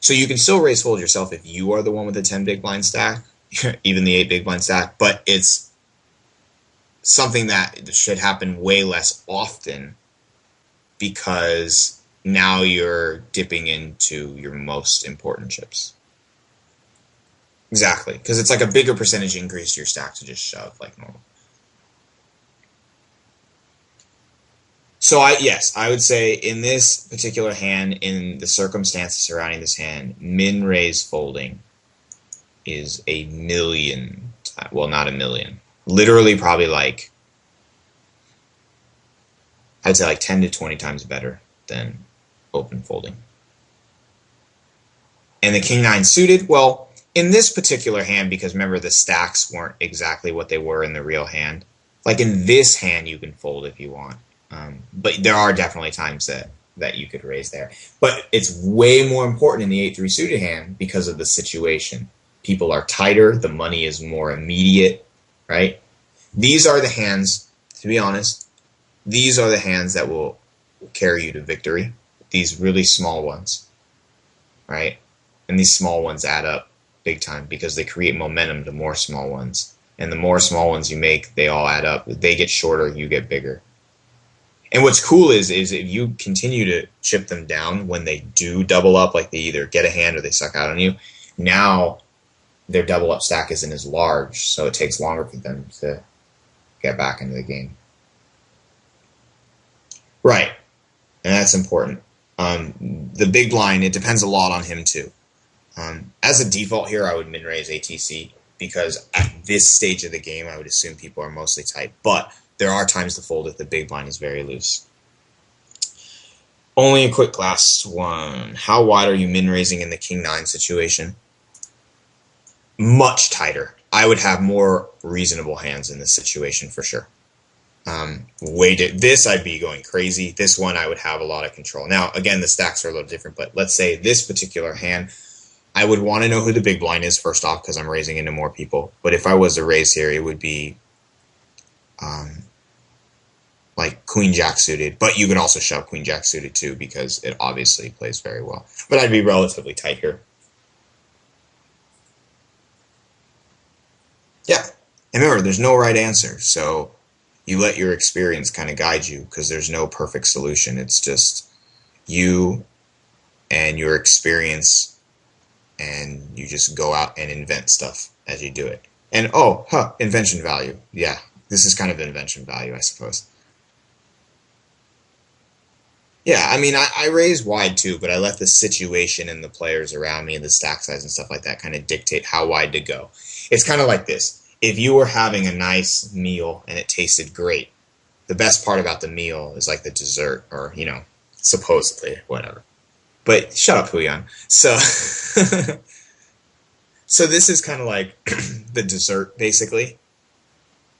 So you can still raise fold yourself if you are the one with the 10 big blind stack, even the 8 big blind stack, but it's something that should happen way less often because now you're dipping into your most important chips. Exactly, because it's like a bigger percentage increase to your stack to just shove like normal. So I would say in this particular hand, in the circumstances surrounding this hand, min raise folding is a million, well, not a million, literally probably like, I'd say like 10 to 20 times better than open folding. And the king 9 suited, well, in this particular hand, because remember the stacks weren't exactly what they were in the real hand, like in this hand you can fold if you want. But there are definitely times that you could raise there. But it's way more important in the 8-3 suited hand because of the situation. People are tighter, the money is more immediate, right? These are the hands, to be honest, these are the hands that will carry you to victory. These really small ones, right? And these small ones add up big time because they create momentum to more small ones. And the more small ones you make, they all add up. They get shorter, you get bigger. And what's cool is if you continue to chip them down when they do double up, like they either get a hand or they suck out on you, now their double up stack isn't as large, so it takes longer for them to get back into the game. Right, and that's important. The big blind, it depends a lot on him too. As a default here, I would min raise ATC because at this stage of the game, I would assume people are mostly tight, but there are times to fold if the big blind is very loose. Only a quick last one. How wide are you min raising in the king 9 situation? Much tighter. I would have more reasonable hands in this situation for sure. This I'd be going crazy. This one I would have a lot of control. Now again, the stacks are a little different, but let's say this particular hand, I would want to know who the big blind is first off because I'm raising into more people. But if I was to raise here, it would be like Queen Jack suited, but you could also shove Queen Jack suited too because it obviously plays very well. But I'd be relatively tight here. Yeah, and remember, there's no right answer, so you let your experience kind of guide you because there's no perfect solution. It's just you and your experience, and you just go out and invent stuff as you do it. And invention value. Yeah, this is kind of invention value, I suppose. Yeah, I mean, I raise wide too, but I let the situation and the players around me and the stack size and stuff like that kind of dictate how wide to go. It's kind of like this. If you were having a nice meal and it tasted great, the best part about the meal is like the dessert or, supposedly, whatever. But shut up, Huyan. So, so this is kind of like the dessert, basically.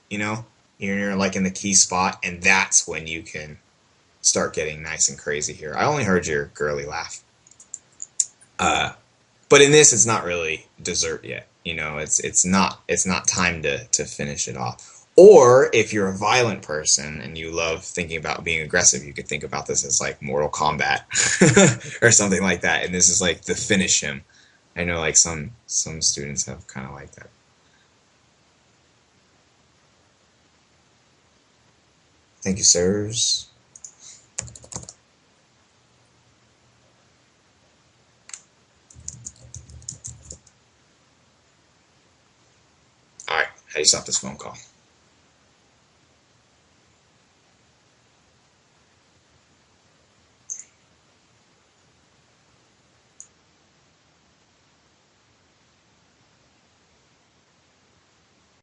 You're like in the key spot, and that's when you can start getting nice and crazy here. I only heard your girly laugh. But in this, it's not really dessert yet. It's not time to finish it off. Or if you're a violent person and you love thinking about being aggressive, you could think about this as like Mortal Kombat or something like that. And this is like the finish him. I know like some students have kind of like that. Thank you, sirs. All right, how do you stop this phone call?